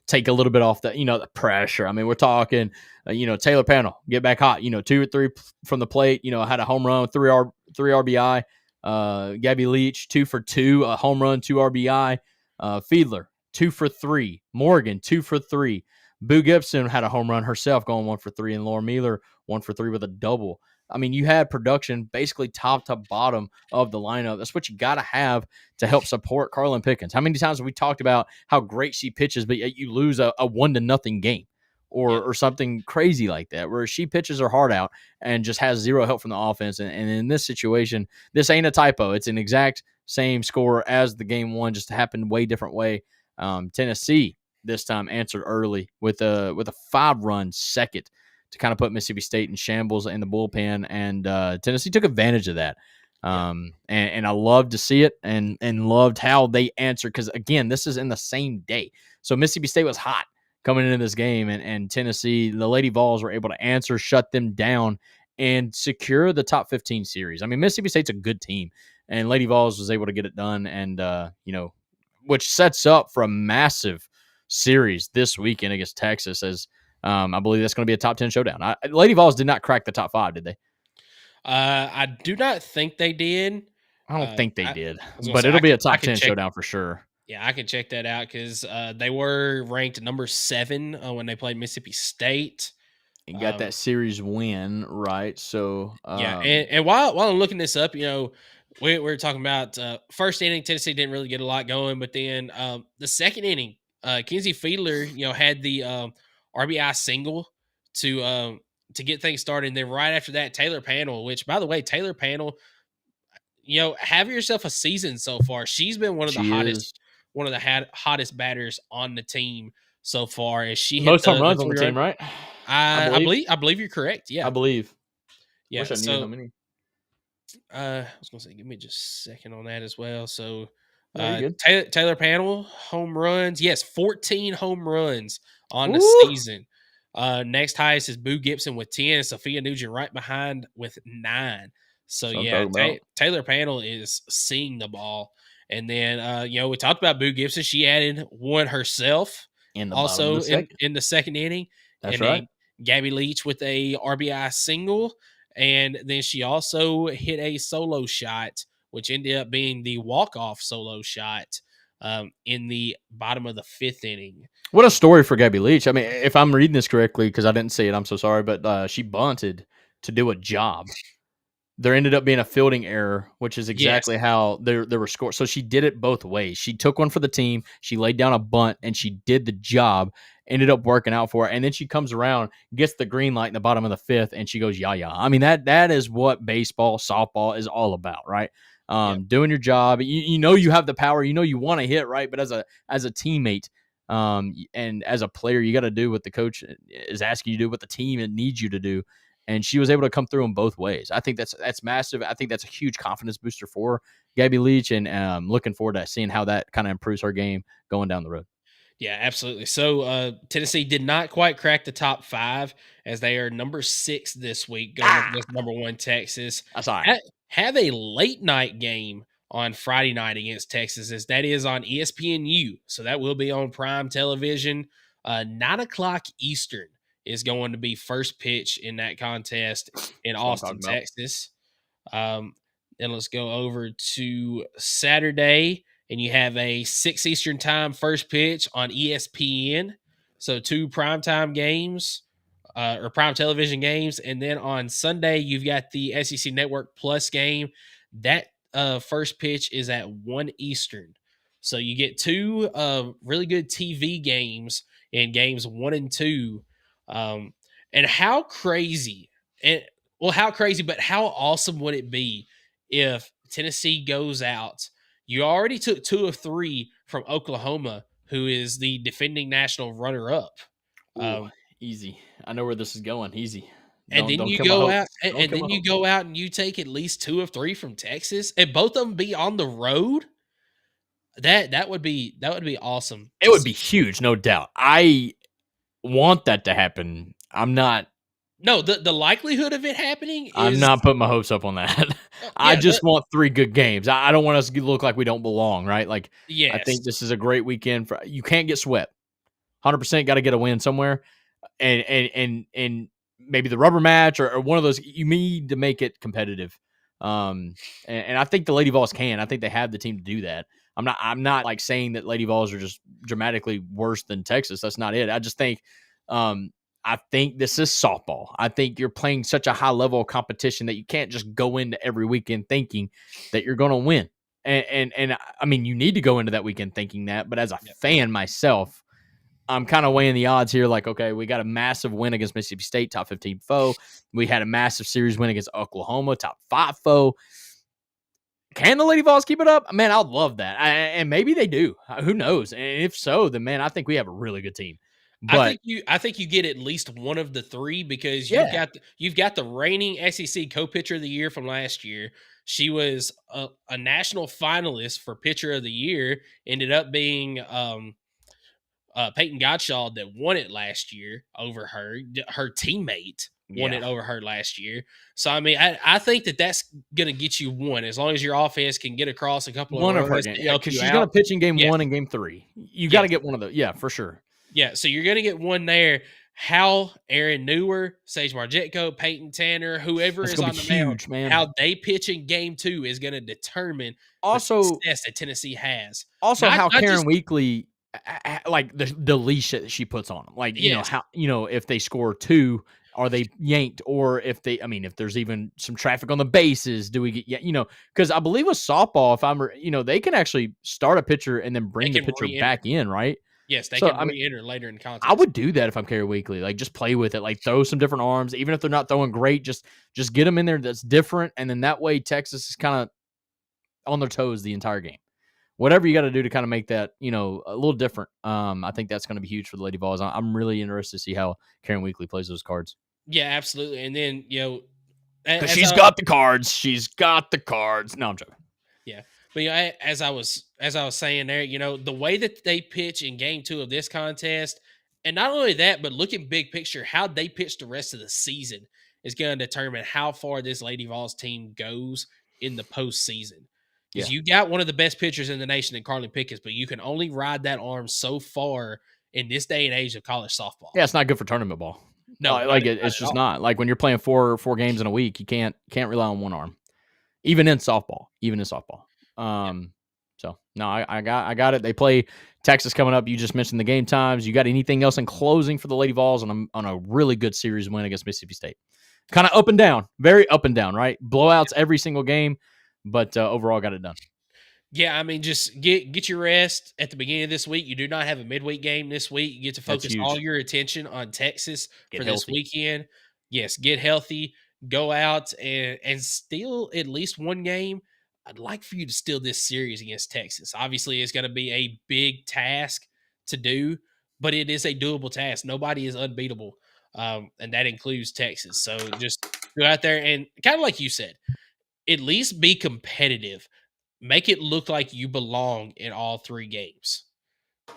take a little bit off the, the pressure. I mean, we're talking, Taylor Panel, get back hot, 2 or 3 from the plate, had a home run, 3 RBI. Gabby Leach, 2 for 2, a home run, 2 RBI. Fiedler, 2 for 3. Morgan, 2 for 3. Boo Gibson had a home run herself, going 1 for 3, and Laura Mueller 1 for 3 with a double. I mean, you had production basically top to bottom of the lineup. That's what you got to have to help support Carlin Pickens. How many times have we talked about how great she pitches, but yet you lose a 1-0 game or something crazy like that, where she pitches her heart out and just has zero help from the offense. And in this situation, this ain't a typo. It's an exact same score as the game 1, just happened way different way. Tennessee this time answered early with a 5-run second to kind of put Mississippi State in shambles in the bullpen, and Tennessee took advantage of that. And I loved to see it, and loved how they answered, because again, this is in the same day. So Mississippi State was hot coming into this game, and Tennessee, the Lady Vols, were able to answer, shut them down, and secure the top 15 series. I mean, Mississippi State's a good team, and Lady Vols was able to get it done, and which sets up for a massive series this weekend against Texas, as I believe that's going to be a top 10 showdown. Lady Vols did not crack the top 5, did they?
I do not think they did.
I don't think they did,
but
it'll be a top 10 showdown for sure.
Yeah, I can check that out, because they were ranked number 7 when they played Mississippi State.
And got that series win, right? So
yeah, and while I'm looking this up, we were talking about first inning, Tennessee didn't really get a lot going, but then the second inning, Kenzie Fiedler, had the RBI single to get things started. And then right after that, Taylor Panel, which, by the way, Taylor Panel, have yourself a season so far. She's been one of the hottest batters on the team so far. As she hit
most home runs on the team, right?
I believe you're correct. Yeah,
I believe.
Yeah,
Wish I knew how many.
I was gonna say, give me just a second on that as well. So,
good.
Taylor Panel home runs. Yes, 14 home runs on the season. Next highest is Boo Gibson with 10. Sophia Nugent right behind with 9. So yeah, Taylor Panel is seeing the ball. And then we talked about Boo Gibson. She added one herself in the second inning.
That's right.
Gabby Leach with a RBI single. And then she also hit a solo shot, which ended up being the walk-off solo shot in the bottom of the 5th inning.
What a story for Gabby Leach. I mean, if I'm reading this correctly, because I didn't see it, I'm so sorry, but she bunted to do a job. There ended up being a fielding error, which is exactly how there were scores. So she did it both ways. She took one for the team, she laid down a bunt, and she did the job. Ended up working out for her. And then she comes around, gets the green light in the bottom of the 5th, and she goes, yeah. I mean, that is what baseball, softball is all about, right? Doing your job. You have the power, you want to hit, right? But as a teammate, and as a player, you got to do what the coach is asking you to do, what the team needs you to do. And she was able to come through in both ways. I think that's massive. I think that's a huge confidence booster for Gabby Leach, and looking forward to seeing how that kind of improves her game going down the road.
Yeah, absolutely. So Tennessee did not quite crack the top 5, as they are number 6 this week, going against number 1 Texas.
That's all right.
Have a late night game on Friday night against Texas, as that is on ESPNU. So that will be on prime television. 9:00 Eastern is going to be first pitch in that contest in Austin, Texas. Then let's go over to Saturday, and you have a 6 Eastern time first pitch on ESPN. So 2 primetime games, or prime television games. And then on Sunday, you've got the SEC Network Plus game. That first pitch is at 1 Eastern. So you get 2 really good TV games in games 1 and 2. And how crazy but how awesome would it be if Tennessee goes out? You already took 2 of 3 from Oklahoma, who is the defending national runner-up.
Ooh, easy. I know where this is going. Easy.
And then you go out, and then you go out and you take at least 2 of 3 from Texas, and both of them be on the road. That would be awesome.
It would be huge, no doubt. I want that to happen. I'm not.
No, the likelihood of it happening is.
I'm not putting my hopes up on that. I just want 3 good games. I don't want us to look like we don't belong, right? Like,
yes.
I think this is a great weekend. You can't get swept. 100% got to get a win somewhere, and maybe the rubber match or one of those. You need to make it competitive. And I think the Lady Vols can. I think they have the team to do that. I'm not like saying that Lady Vols are just dramatically worse than Texas. That's not it. I just think I think this is softball. I think you're playing such a high level of competition that you can't just go into every weekend thinking that you're going to win. And I mean, you need to go into that weekend thinking that, but as a fan myself, I'm kind of weighing the odds here. Like, okay, we got a massive win against Mississippi State, top 15 foe. We had a massive series win against Oklahoma, top 5 foe. Can the Lady Vols keep it up? Man, I'd love that. And maybe they do. Who knows? And if so, then, man, I think we have a really good team. But
I think you get at least one of the 3 because you've got the reigning SEC co-pitcher of the year from last year. She was a national finalist for pitcher of the year. Ended up being Peyton Gottschall that won it last year over her. Her teammate won it over her last year. So, I mean, I think that's going to get you one as long as your offense can get across a couple
one
of
her
runs.
Yeah, because she's going to pitch in game 1 and game 3. You got to get one of those. Yeah, for sure.
Yeah, so you're going to get one there. How Aaron Newer, Sage Marjetko, Peyton Tanner, whoever is on the mound,
man.
How they pitch in game 2 is going to determine
also
the success that Tennessee has.
Also, how Karen Weekly, like the leash that she puts on them, like if they score 2, are they yanked, or if there's even some traffic on the bases, do we get because I believe with softball, if they can actually start a pitcher and then bring the pitcher back in, right?
Yes, they can re-enter later in contest.
I would do that if I'm Carey Weekly. Like, just play with it. Like, throw some different arms, even if they're not throwing great. Just get them in there that's different, and then that way Texas is kind of on their toes the entire game. Whatever you got to do to kind of make that a little different. I think that's going to be huge for the Lady Vols. I'm really interested to see how Karen Weekly plays those cards.
Yeah, absolutely. And then
because she's got the cards. She's got the cards. No, I'm joking.
Yeah. But as I was saying there, the way that they pitch in game 2 of this contest, and not only that, but looking big picture, how they pitch the rest of the season is going to determine how far this Lady Vols team goes in the postseason. Because you got one of the best pitchers in the nation in Carly Pickens, but you can only ride that arm so far in this day and age of college softball.
Yeah, it's not good for tournament ball.
No,
it's just not. Like, when you're playing four games in a week, you can't rely on one arm, even in softball. So no, I got it. They play Texas coming up. You just mentioned the game times. You got anything else in closing for the Lady Vols on a really good series win against Mississippi State? Kind of up and down, very up and down, right? Blowouts every single game, but overall got it done.
Yeah, I mean, just get your rest at the beginning of this week. You do not have a midweek game this week. You get to focus all your attention on Texas for this weekend. Yes, get healthy, go out and steal at least one game. I'd like for you to steal this series against Texas. Obviously, it's going to be a big task to do, but it is a doable task. Nobody is unbeatable, and that includes Texas. So just go out there and kind of like you said, at least be competitive. Make it look like you belong in all 3 games.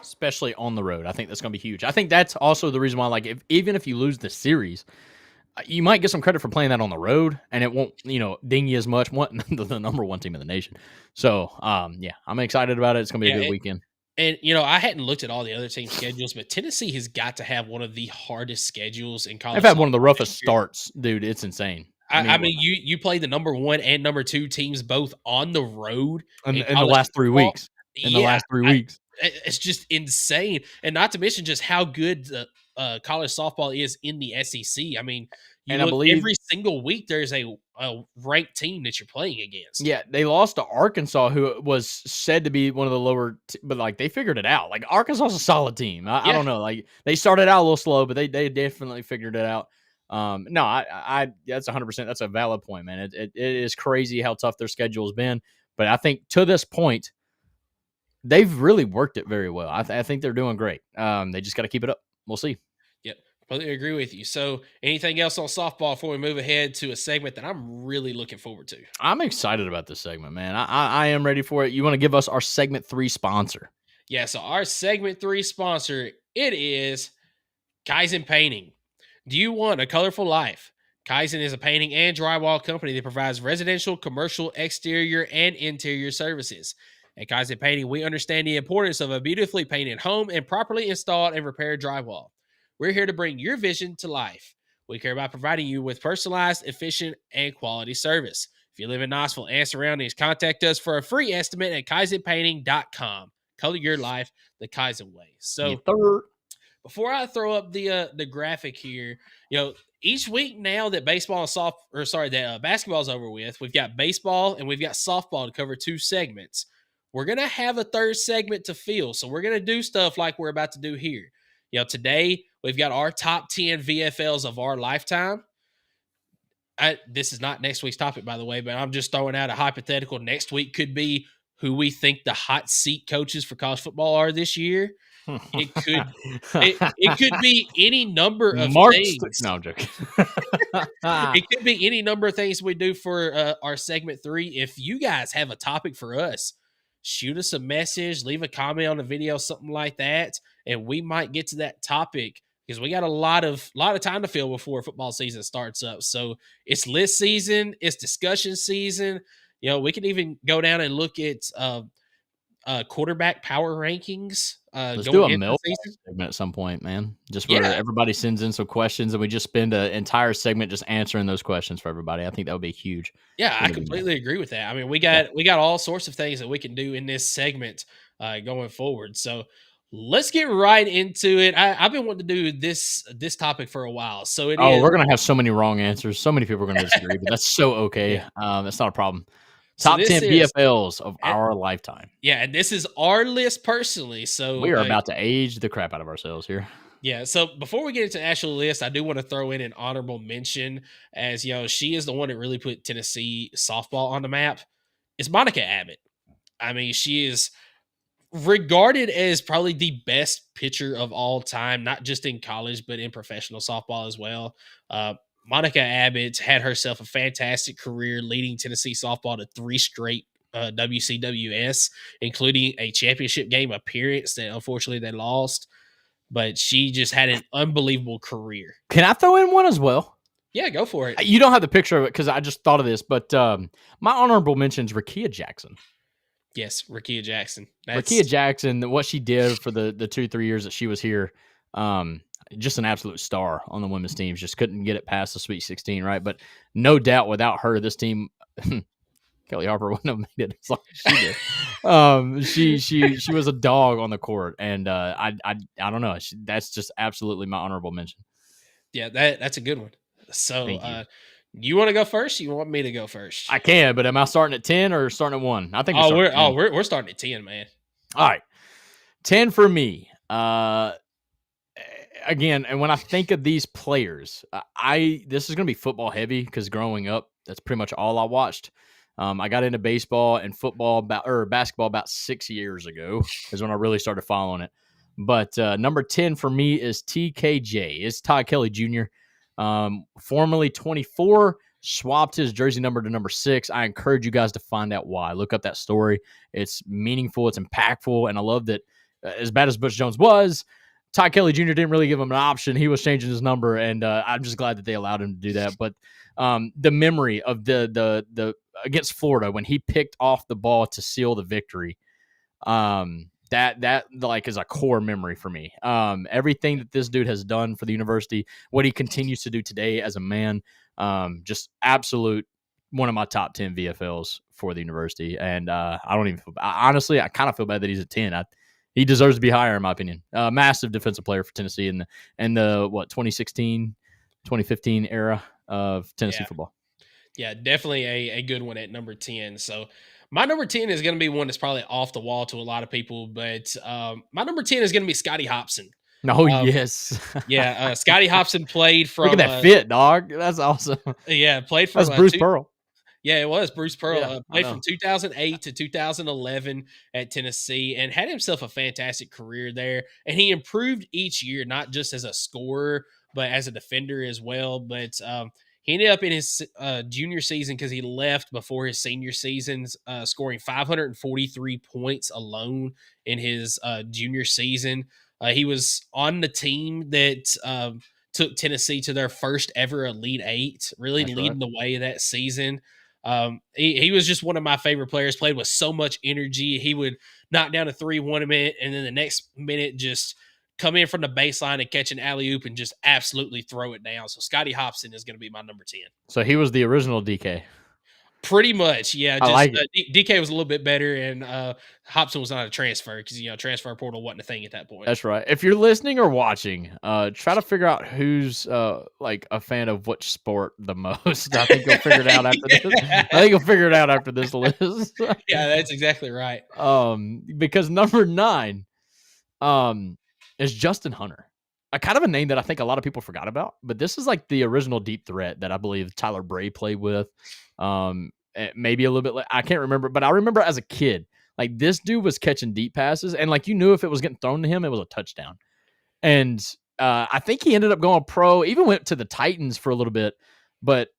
Especially on the road. I think that's going to be huge. I think that's also the reason why, like, even if you lose the series, you might get some credit for playing that on the road, and it won't, ding you as much. The number 1 team in the nation. So, yeah, I'm excited about it. It's going to be a good weekend.
And, I hadn't looked at all the other team schedules, but Tennessee has got to have one of the hardest schedules in college.
They've had one of the roughest starts, dude. It's insane.
I mean, you play the number 1 and number 2 teams both on the road
in the last 3 weeks. It's just insane, and not to mention just how good
college softball is in the SEC. I mean,
And I
look,
believe
every single week there's a ranked team that you're playing against.
Yeah, they lost to Arkansas, who was said to be one of the lower, but like they figured it out. Like Arkansas is a solid team. I
Yeah.
don't know. Like they started out a little slow, but they definitely figured it out. No, I that's 100%. That's a valid point, man. It is crazy how tough their schedule has been, but I think to this point, they've really worked it very well. I think they're doing great. They just got to keep it up. We'll see.
Yep, completely agree with you. So, anything else on softball before we move ahead to a segment that I'm really looking forward to?
I'm excited about this segment, man. I am ready for it. You want to give us our segment 3 sponsor?
Yeah, so our segment 3 sponsor, it is Kaizen Painting. Do you want a colorful life? Kaizen is a painting and drywall company that provides residential, commercial, exterior, and interior services. At Kaizen Painting, we understand the importance of a beautifully painted home and properly installed and repaired drywall. We're here to bring your vision to life. We care about providing you with personalized, efficient, and quality service. If you live in Knoxville and surroundings, contact us for a free estimate at kaizenpainting.com. Color your life the Kaizen way. So, before I throw up the graphic here, each week now that basketball's over with, we've got baseball and we've got softball to cover 2 segments. We're gonna have a 3rd segment to fill, so we're gonna do stuff like we're about to do here. Today we've got our top 10 VFLs of our lifetime. This is not next week's topic, by the way, but I'm just throwing out a hypothetical. Next week could be who we think the hot seat coaches for college football are this year. It could be any number of things.
No, I'm joking.
It could be any number of things we do for our segment 3. If you guys have a topic for us, shoot us a message, leave a comment on the video, something like that, and we might get to that topic because we got a lot of time to fill before football season starts up. So it's list season, it's discussion season. We can even go down and look at quarterback power rankings.
Let's do a mail segment at some point, man. Just where everybody sends in some questions and we just spend an entire segment just answering those questions for everybody. I think that would be huge.
Yeah, I completely agree with that. I mean, we got all sorts of things that we can do in this segment going forward. So let's get right into it. I've been wanting to do this topic for a while. So
we're gonna have so many wrong answers. So many people are gonna disagree, but that's so okay. That's not a problem. Top 10 VFLs of our lifetime.
Yeah, and this is our list personally. So
we are about to age the crap out of ourselves here.
Yeah, so before we get into the actual list, I do want to throw in an honorable mention as, she is the one that really put Tennessee softball on the map. It's Monica Abbott. I mean, she is regarded as probably the best pitcher of all time, not just in college, but in professional softball as well. Monica Abbott had herself a fantastic career leading Tennessee softball to 3 straight WCWS, including a championship game appearance that unfortunately they lost. But she just had an unbelievable career.
Can I throw in one as well?
Yeah, go for it.
You don't have the picture of it because I just thought of this, but my honorable mention is Rakia Jackson.
Yes, Rakia Jackson.
Rakia Jackson, what she did for the 2-3 years that she was here, just an absolute star on the women's teams. Just couldn't get it past the Sweet 16, right? But no doubt, without her, this team, Kelly Harper wouldn't have made it as long as she did. She was a dog on the court, and I don't know. That's just absolutely my honorable mention.
Yeah, that's a good one. So, you want to go first? Or you want me to go first?
I can, but am I starting at 10 or starting at 1? I think
we're starting at 10, man.
All right, 10 for me. Again, and when I think of these players, this is going to be football heavy because growing up, that's pretty much all I watched. I got into baseball and basketball about 6 years ago is when I really started following it. But number 10 for me is TKJ. It's Todd Kelly Jr., formerly 24, swapped his jersey number to number 6. I encourage you guys to find out why. Look up that story. It's meaningful. It's impactful. And I love that as bad as Butch Jones was, Todd Kelly Jr. didn't really give him an option. He was changing his number, and I'm just glad that they allowed him to do that. But the memory of the against Florida when he picked off the ball to seal the victory, that like is a core memory for me. Everything that this dude has done for the university, what he continues to do today as a man, just absolute one of my top 10 VFLs for the university. And I don't even honestly, I kind of feel bad that he's at 10. He deserves to be higher, in my opinion. Massive defensive player for Tennessee in the 2016, 2015 era of Tennessee football.
Yeah, definitely a good one at number 10. So my number 10 is going to be one that's probably off the wall to a lot of people, but my number 10 is going to be Scotty Hopson.
Oh, yes.
Scotty Hopson played from...
Look at that fit, dog. That's awesome.
Yeah, played from...
That's Bruce Pearl.
Yeah, it was Bruce Pearl.
Yeah,
played from 2008 to 2011 at Tennessee and had himself a fantastic career there. And he improved each year, not just as a scorer, but as a defender as well. But he ended up in his junior season, because he left before his senior seasons, scoring 543 points alone in his junior season. He was on the team that took Tennessee to their first ever Elite Eight, really leading the way that season. He was just one of my favorite players, played with so much energy. He would knock down a 3-1 minute, and then the next minute just come in from the baseline and catch an alley-oop and just absolutely throw it down. So Scotty Hopson is going to be my number 10.
So he was the original DK.
Pretty much, yeah.
I like
DK was a little bit better, and Hopson was not a transfer because transfer portal wasn't a thing at that point.
That's right. If you're listening or watching, try to figure out who's like a fan of which sport the most. I think you'll figure it out after this. I think you'll figure it out after this list.
Yeah, that's exactly right.
Because number 9, is Justin Hunter. A kind of a name that I think a lot of people forgot about, but this is like the original deep threat that I believe Tyler Bray played with. Maybe a little bit I can't remember, but I remember as a kid, like this dude was catching deep passes, and like you knew if it was getting thrown to him, it was a touchdown. And I think he ended up going pro, even went to the Titans for a little bit, but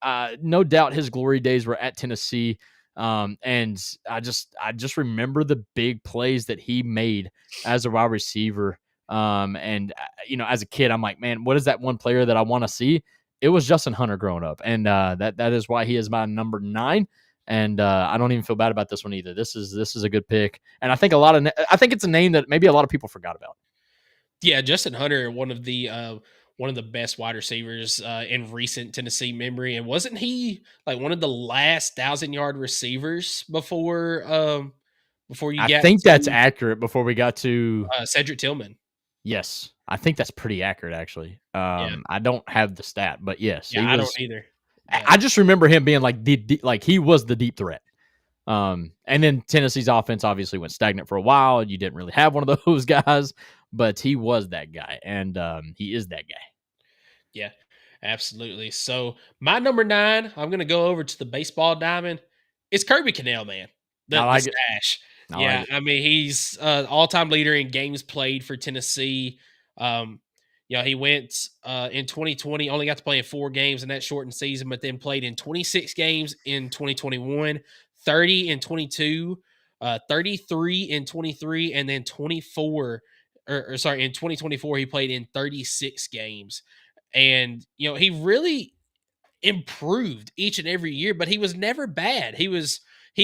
no doubt his glory days were at Tennessee. And I just remember the big plays that he made as a wide receiver. And as a kid, I'm like, man, what is that one player that I want to see? It was Justin Hunter growing up. And that is why he is my number 9. And I don't even feel bad about this one either. This is a good pick. And I think I think it's a name that maybe a lot of people forgot about.
Yeah, Justin Hunter, one of the best wide receivers in recent Tennessee memory. And wasn't he like one of the last 1,000-yard receivers before you got?
I think that's accurate. Before we got to
Cedric Tillman.
Yes, I think that's pretty accurate, actually. I don't have the stat, but yes.
Yeah, I don't either. Yeah.
I just remember him being like he was the deep threat. And then Tennessee's offense obviously went stagnant for a while. You didn't really have one of those guys, but he was that guy, and he is that guy.
Yeah, absolutely. So my number 9, I'm going to go over to the baseball diamond. It's Kirby Cannell, man. The stash. I mean, he's all-time leader in games played for Tennessee. He went in 2020, only got to play in 4 games in that shortened season, but then played in 26 games in 2021, 30 in 22, 33 in 23, and then 24. In 2024, he played in 36 games. And, he really improved each and every year, but he was never bad. He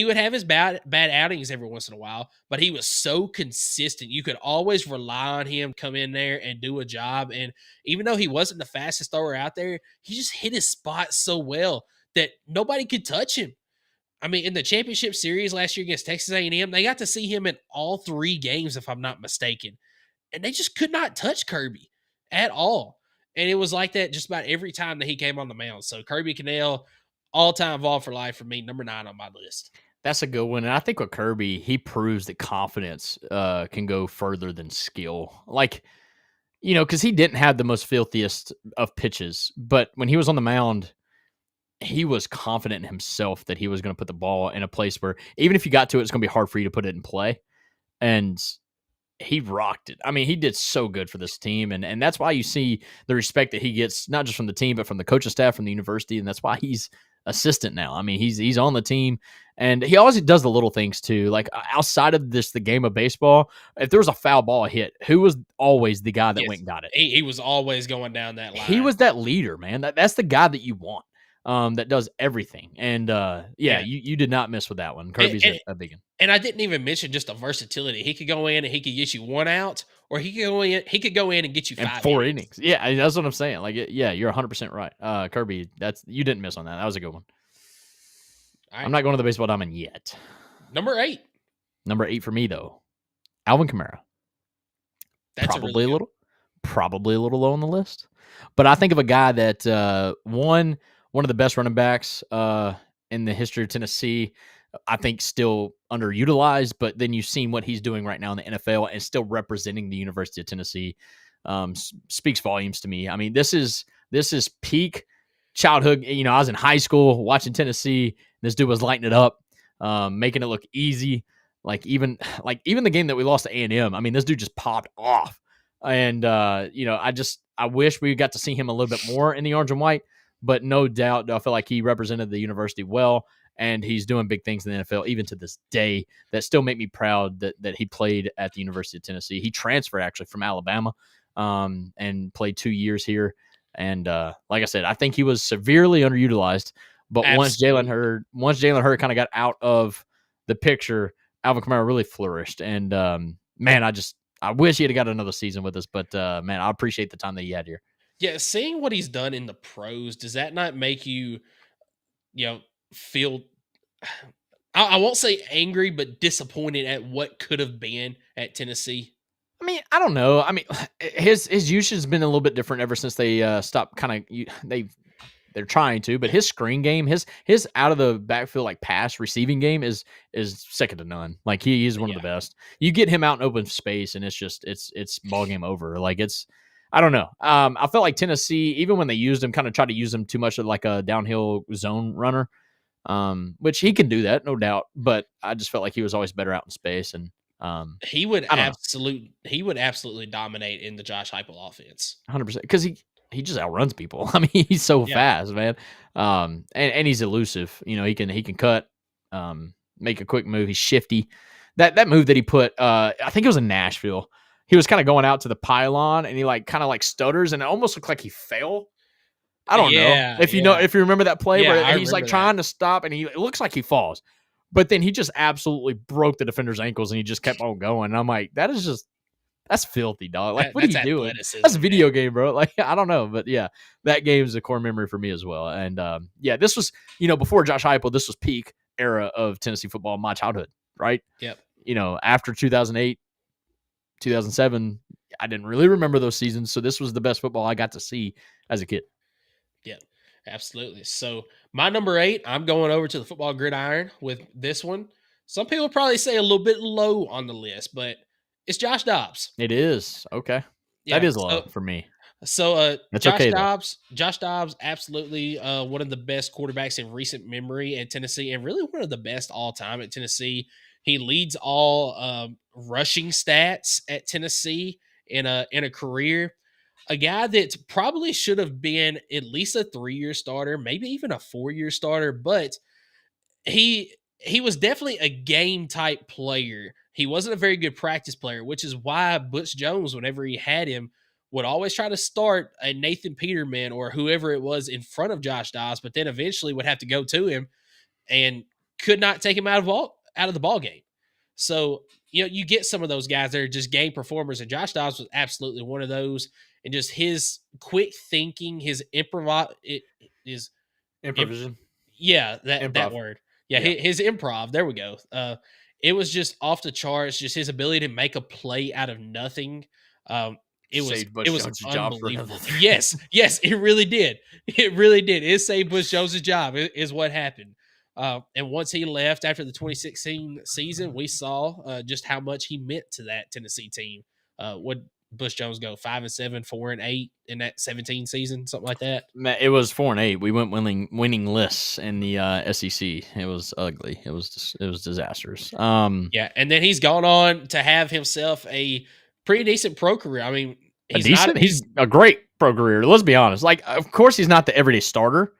would have his bad outings every once in a while, but he was so consistent. You could always rely on him to come in there and do a job. And even though he wasn't the fastest thrower out there, he just hit his spot so well that nobody could touch him. I mean, in the championship series last year against Texas A&M, they got to see him in all 3 games, if I'm not mistaken. And they just could not touch Kirby at all. And it was like that just about every time that he came on the mound. So Kirby Cannell, all-time Vol for life for me, number 9 on my list.
That's a good one. And I think with Kirby, he proves that confidence can go further than skill. Like, because he didn't have the most filthiest of pitches, but when he was on the mound, he was confident in himself that he was going to put the ball in a place where even if you got to it, it's going to be hard for you to put it in play. And he rocked it. I mean, he did so good for this team. And that's why you see the respect that he gets, not just from the team, but from the coaching staff, from the university. And that's why he's assistant now. I mean, he's on the team, and he always does the little things too. Like outside of the game of baseball, if there was a foul ball hit, who was always the guy that went and got it?
He was always going down that line.
He was that leader, man. That's the guy that you want. That does everything. And you did not miss with that one. Kirby's a big one.
And I didn't even mention just the versatility. He could go in and he could get you 1 out, or he could go in and get you 5
and 4 innings. Yeah, that's what I'm saying. Like, you're 100% right. Kirby, you didn't miss on that. That was a good one. Right. I'm not going to the baseball diamond yet.
Number 8.
Number 8 for me though, Alvin Kamara.
That's
probably a little low on the list. But I think of a guy that one of the best running backs in the history of Tennessee. I think still underutilized, but then you've seen what he's doing right now in the NFL and still representing the University of Tennessee. Speaks volumes to me. I mean, this is peak childhood. You know, I was in high school watching Tennessee. This dude was lighting it up, making it look easy. Even the game that we lost to A&M. I mean, this dude just popped off. And you know, I wish we got to see him a little bit more in the orange and white. But no doubt, I feel like he represented the university well. And he's doing big things in the NFL, even to this day, that still make me proud that he played at the University of Tennessee. He transferred actually from Alabama and played 2 years here. And like I said, I think he was severely underutilized. But once Jalen Hurd kind of got out of the picture, Alvin Kamara really flourished. And man, I wish he had got another season with us. But man, I appreciate the time that he had here.
Yeah, seeing what he's done in the pros, does that not make you feel, I won't say angry, but disappointed at what could have been at Tennessee?
I mean, I don't know. I mean, his usage has been a little bit different ever since they stopped they're trying to, but his screen game, his out of the backfield pass receiving game is second to none. Like he is one of the best. You get him out in open space and it's ball game over. I don't know. I felt like Tennessee, even when they used him, kind of tried to use him too much of a downhill zone runner. Which he can do that, no doubt, but I just felt like he was always better out in space, and
he would absolutely dominate in the Josh Heupel offense,
100%, because he just outruns people. I mean, he's so fast, man. And he's elusive. You know, he can cut, make a quick move. He's shifty. That move that he put, I think it was in Nashville. He was kind of going out to the pylon, and he kind of stutters, and it almost looked like he fell. I don't know if you remember that play where he's trying to stop and it looks like he falls, but then he just absolutely broke the defender's ankles and he just kept on going. And I'm like, that's filthy, dog. What are you doing? That's a video game, bro. I don't know, but yeah, that game is a core memory for me as well. And this was, before Josh Heupel, this was peak era of Tennessee football in my childhood, right?
Yep.
After 2008, 2007, I didn't really remember those seasons. So this was the best football I got to see as a kid.
Yeah, absolutely. So my number 8, I'm going over to the football gridiron with this one. Some people probably say a little bit low on the list, but it's Josh Dobbs.
It is. Okay. Yeah, that is low for me.
So
Josh
Dobbs, absolutely one of the best quarterbacks in recent memory at Tennessee, and really one of the best all time at Tennessee. He leads all rushing stats at Tennessee in a career. A guy that probably should have been at least a 3-year starter, maybe even a 4-year starter, but he was definitely a game type player. He wasn't a very good practice player, which is why Butch Jones, whenever he had him, would always try to start a Nathan Peterman or whoever it was in front of Josh Dobbs, but then eventually would have to go to him and could not take him out of the ball game. So, you get some of those guys that are just game performers, and Josh Dobbs was absolutely one of those. And just his quick thinking, his improvision. That word. Yeah, his improv. There we go. It was just off the charts. Just his ability to make a play out of nothing. It was unbelievable. Yes, it really did. It really did. It saved Butch Jones' job. Is what happened. And once he left after the 2016 season, we saw just how much he meant to that Tennessee team. Would Butch Jones go 5-7, 4-8 in that 17 season, something like that?
It was 4-8. We went winning lists in the SEC. It was ugly. It was disastrous.
Yeah, and then he's gone on to have himself a pretty decent pro career. I mean,
he's a great pro career. Let's be honest. Of course, he's not the everyday starter.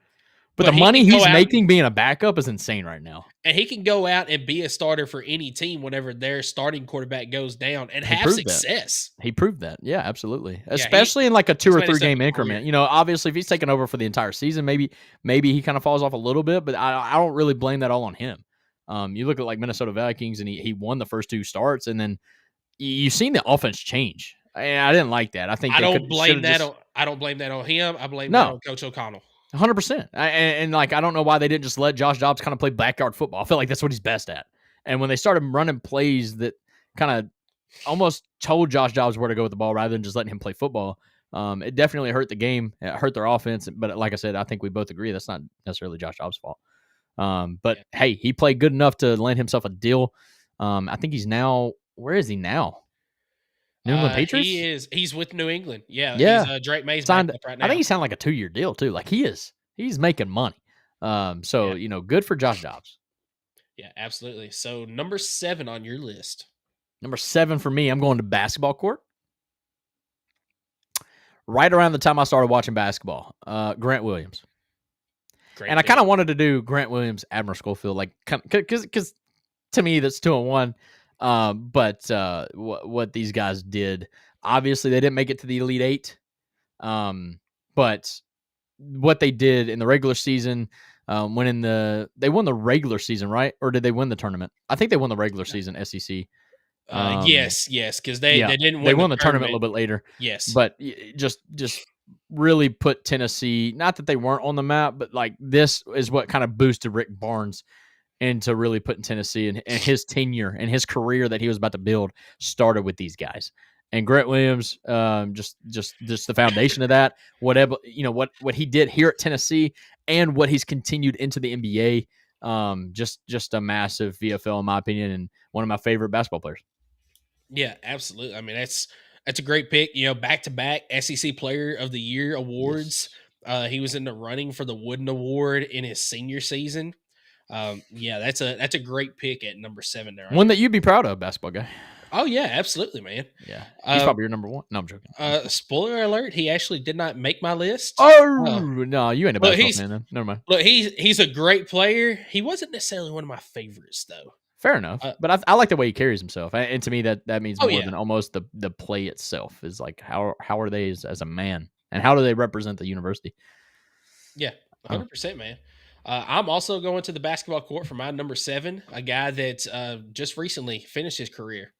But the money he's making being a backup is insane right now.
And he can go out and be a starter for any team whenever their starting quarterback goes down and have success.
He proved that. Yeah, absolutely. Especially in a 2 or 3 game increment. Obviously, if he's taking over for the entire season, maybe he kind of falls off a little bit, but I don't really blame that all on him. You look at Minnesota Vikings, and he won the first 2 starts, and then you've seen the offense change. And I didn't like that. I don't blame that
on him. I blame that on Coach O'Connell.
100%. And I don't know why they didn't just let Josh Dobbs kind of play backyard football. I feel like that's what he's best at. And when they started running plays that kind of almost told Josh Dobbs where to go with the ball rather than just letting him play football. It definitely hurt the game. It hurt their offense. But like I said, I think we both agree that's not necessarily Josh Dobbs' fault. But hey, he played good enough to land himself a deal. I think he's now, where is he now? New England Patriots?
He's with New England. Yeah.
Yeah.
He's Drake May's
Signed,
backup right now.
I think he signed like a 2-year deal too. Like he's making money. So, good for Josh Dobbs.
Yeah, absolutely. So number 7 on your list.
Number 7 for me, I'm going to basketball court. Right around the time I started watching basketball, Grant Williams. I kind of wanted to do Grant Williams, Admiral Schofield, like because to me that's 2-1. But what these guys did, obviously they didn't make it to the Elite Eight. But what they did in the regular season, they won the regular season, right? Or did they win the tournament? I think they won the regular season SEC.
Yes, because they didn't win.
They won the tournament a little bit later.
Yes,
but just really put Tennessee. Not that they weren't on the map, but like this is what kind of boosted Rick Barnes into really putting Tennessee and his tenure and his career that he was about to build started with these guys. And Grant Williams, just the foundation of that. Whatever what he did here at Tennessee and what he's continued into the NBA. Just a massive VFL in my opinion, and one of my favorite basketball players.
Yeah, absolutely. I mean, that's a great pick. Back-to-back SEC Player of the Year awards. Yes. He was in the running for the Wooden Award in his senior season. That's a great pick at number 7 there.
One that you'd be proud of, basketball guy.
Oh yeah, absolutely, man.
Yeah, he's probably your number 1. No, I'm joking.
Spoiler alert: he actually did not make my list.
Oh no, you ain't a basketball man. Then. Never mind.
Look, he's a great player. He wasn't necessarily one of my favorites, though.
Fair enough, but I like the way he carries himself, and to me that means more than almost the play itself. Is like how are they as a man, and how do they represent the university?
Yeah, 100%, man. I'm also going to the basketball court for my number 7, a guy that just recently finished his career.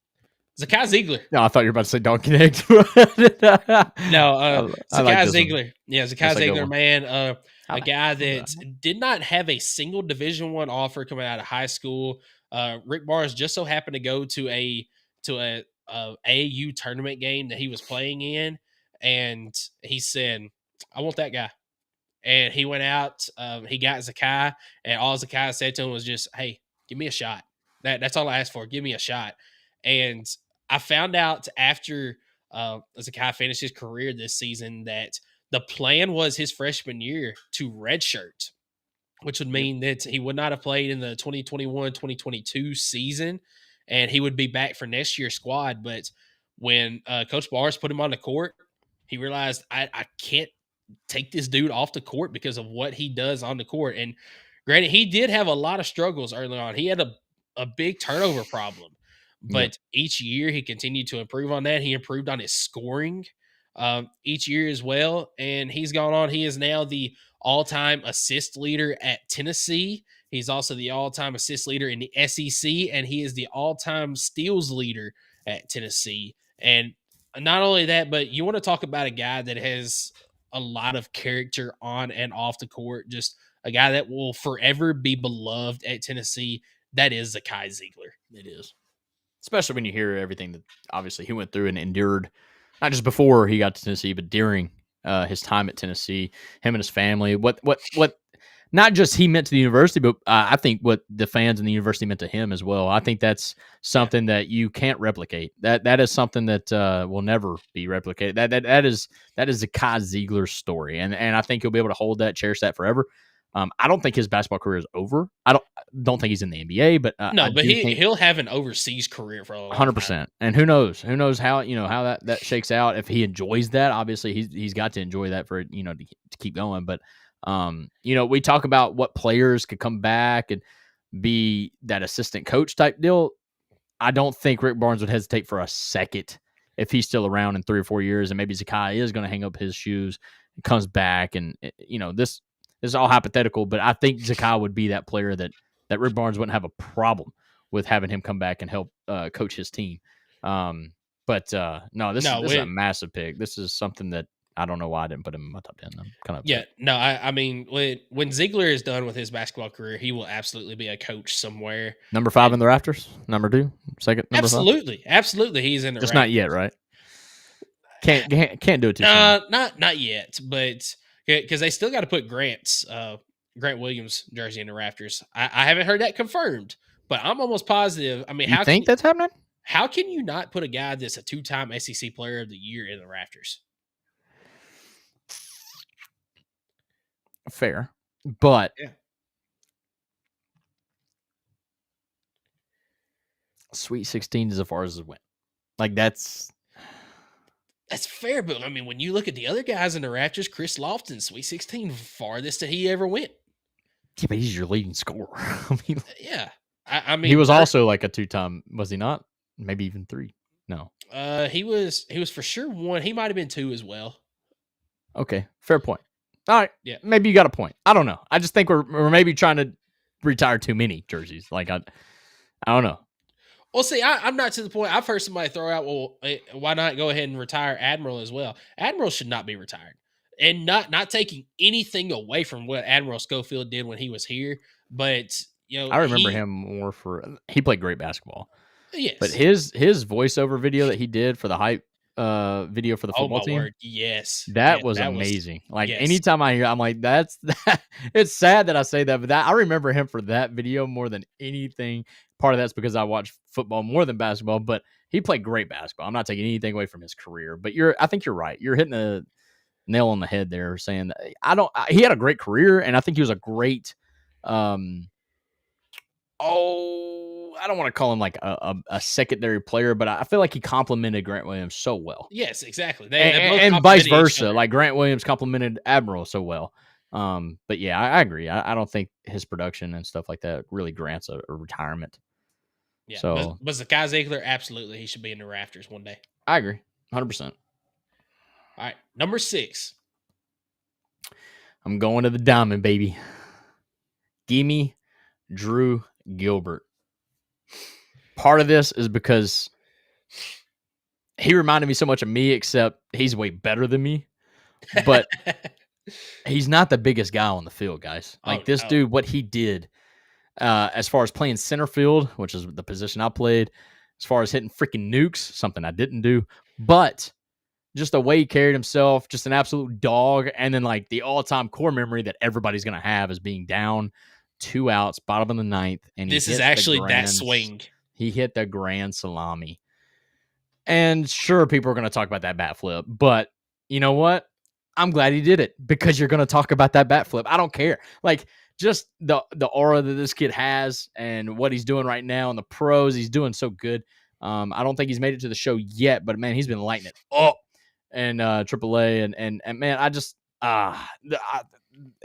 Zakai Ziegler.
No, I thought you were about to say Donkey Eggs.
No, Zakai Ziegler. Yeah, Zakai Ziegler, man. A guy that did not have a single Division I offer coming out of high school. Rick Barnes just so happened to go to a AAU tournament game that he was playing in, and he said, "I want that guy." And he went out. He got Zakai, and all Zakai said to him was just, "Hey, give me a shot. That's all I asked for. Give me a shot." And I found out after Zakai finished his career this season that the plan was his freshman year to redshirt, which would mean that he would not have played in the 2021-2022 season, and he would be back for next year's squad. But when Coach Barnes put him on the court, he realized I can't take this dude off the court because of what he does on the court. And granted, he did have a lot of struggles early on. He had a big turnover problem. But each year he continued to improve on that. He improved on his scoring each year as well. And he's gone on. He is now the all-time assist leader at Tennessee. He's also the all-time assist leader in the SEC. And he is the all-time steals leader at Tennessee. And not only that, but you want to talk about a guy that has a lot of character on and off the court. Just a guy that will forever be beloved at Tennessee. That is Zakai Ziegler.
It is. Especially when you hear everything that obviously he went through and endured, not just before he got to Tennessee, but during his time at Tennessee, him and his family, what not just he meant to the university, but I think what the fans in the university meant to him as well. I think that's something that you can't replicate. That is something that will never be replicated. That is Zakai Ziegler's story, and I think he'll be able to hold that, cherish that forever. I don't think his basketball career is over. I don't think he's in the NBA, but
he'll have an overseas career for a long
100%.
time.
And who knows how how that shakes out. If he enjoys that, obviously he's got to enjoy that for to keep going. But we talk about what players could come back and be that assistant coach type deal. I don't think Rick Barnes would hesitate for a second if he's still around in 3 or 4 years, and maybe Zakai is going to hang up his shoes and comes back, and this is all hypothetical, but I think Zakai would be that player that Rick Barnes wouldn't have a problem with having him come back and help coach his team. This is a massive pick. This is something that I don't know why I didn't put him in my top 10. I'm kind of upset.
I mean, when Ziegler is done with his basketball career, he will absolutely be a coach somewhere.
Number 5 in the rafters. Number 2, Second number
Absolutely, he's in the
Just
Raptors.
not yet, right? Can't do it too soon.
Not yet, but because they still got to put Grant Williams jersey in the Raptors. I haven't heard that confirmed, but I'm almost positive. I mean,
You think that's happening?
How can you not put a guy that's a 2-time SEC Player of the Year in the Raptors?
Fair, but Sweet 16 is as far as it went. Like that's
fair, but I mean, when you look at the other guys in the Raptors, Chris Lofton, Sweet 16, farthest that he ever went.
Yeah, but he's your leading scorer. I mean,
yeah. I mean,
he was also like a 2-time, was he not? Maybe even 3. No.
He was for sure 1. He might have been 2 as well.
Okay, fair point. All right.
Yeah.
Maybe you got a point. I don't know. I just think we're maybe trying to retire too many jerseys. Like I don't know.
Well, see, I'm not to the point. I've heard somebody throw out, well, why not go ahead and retire Admiral as well? Admiral should not be retired, and not taking anything away from what Admiral Schofield did when he was here. But
I remember him more for he played great basketball.
Yes,
but his voiceover video that he did for the hype video for the football team,
word. Yes,
that was amazing. Anytime I hear, I'm like, that's that. It's sad that I say that, but I remember him for that video more than anything. Part of that's because I watch football more than basketball, but he played great basketball. I'm not taking anything away from his career, but I think you're right. You're hitting the nail on the head there, saying that he had a great career, and I think he was a great. I don't want to call him like a secondary player, but I feel like he complimented Grant Williams so well.
Yes, exactly.
And vice versa. Like Grant Williams complimented Admiral so well. But yeah, I agree. I don't think his production and stuff like that really grants a retirement.
Yeah.
So,
but Zakai Ziegler, absolutely, he should be in the Raptors one day.
I agree, 100%.
All right, number 6.
I'm going to the diamond, baby. Give me Drew Gilbert. Part of this is because he reminded me so much of me, except he's way better than me. But he's not the biggest guy on the field, guys. Like dude, what he did as far as playing center field, which is the position I played, as far as hitting freaking nukes, something I didn't do, but just the way he carried himself, just an absolute dog. And then like the all-time core memory that everybody's going to have is being down 2 outs, bottom of the 9th. And
this is actually that swing.
He hit the grand salami. And sure, people are going to talk about that bat flip, but you know what? I'm glad he did it because you're going to talk about that bat flip. I don't care. Like just the aura that this kid has and what he's doing right now in the pros, he's doing so good. I don't think he's made it to the show yet, but man, he's been lighting it up. And AAA and man, I just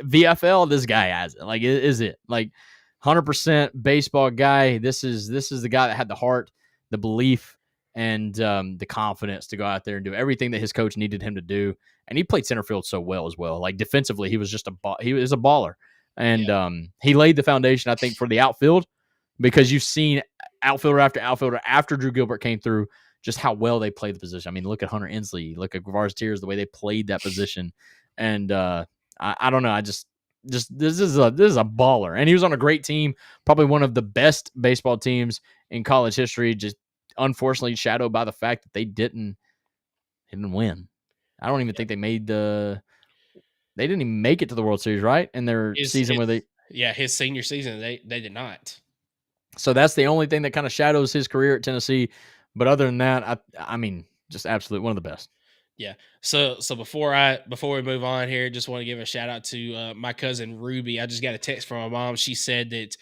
VFL, this guy has it. Like, is it like 100% baseball guy? This is the guy that had the heart, the belief, and the confidence to go out there and do everything that his coach needed him to do. And he played center field so well as well. Like defensively, he was just he was a baller, and he laid the foundation, I think, for the outfield, because you've seen outfielder after outfielder after Drew Gilbert came through, just how well they played the position. I mean, look at Hunter Inslee, look at Guevara's Tears, the way they played that position. And I don't know. I just this is a baller. And he was on a great team, probably one of the best baseball teams in college history, just unfortunately shadowed by the fact that they didn't win. I don't even think they didn't even make it to the World Series, right? In their season where they
his senior season, they did not.
So that's the only thing that kind of shadows his career at Tennessee. But other than that, I mean, just absolute one of the best.
Yeah. So before we move on here, just want to give a shout out to my cousin Ruby. I just got a text from my mom. She said that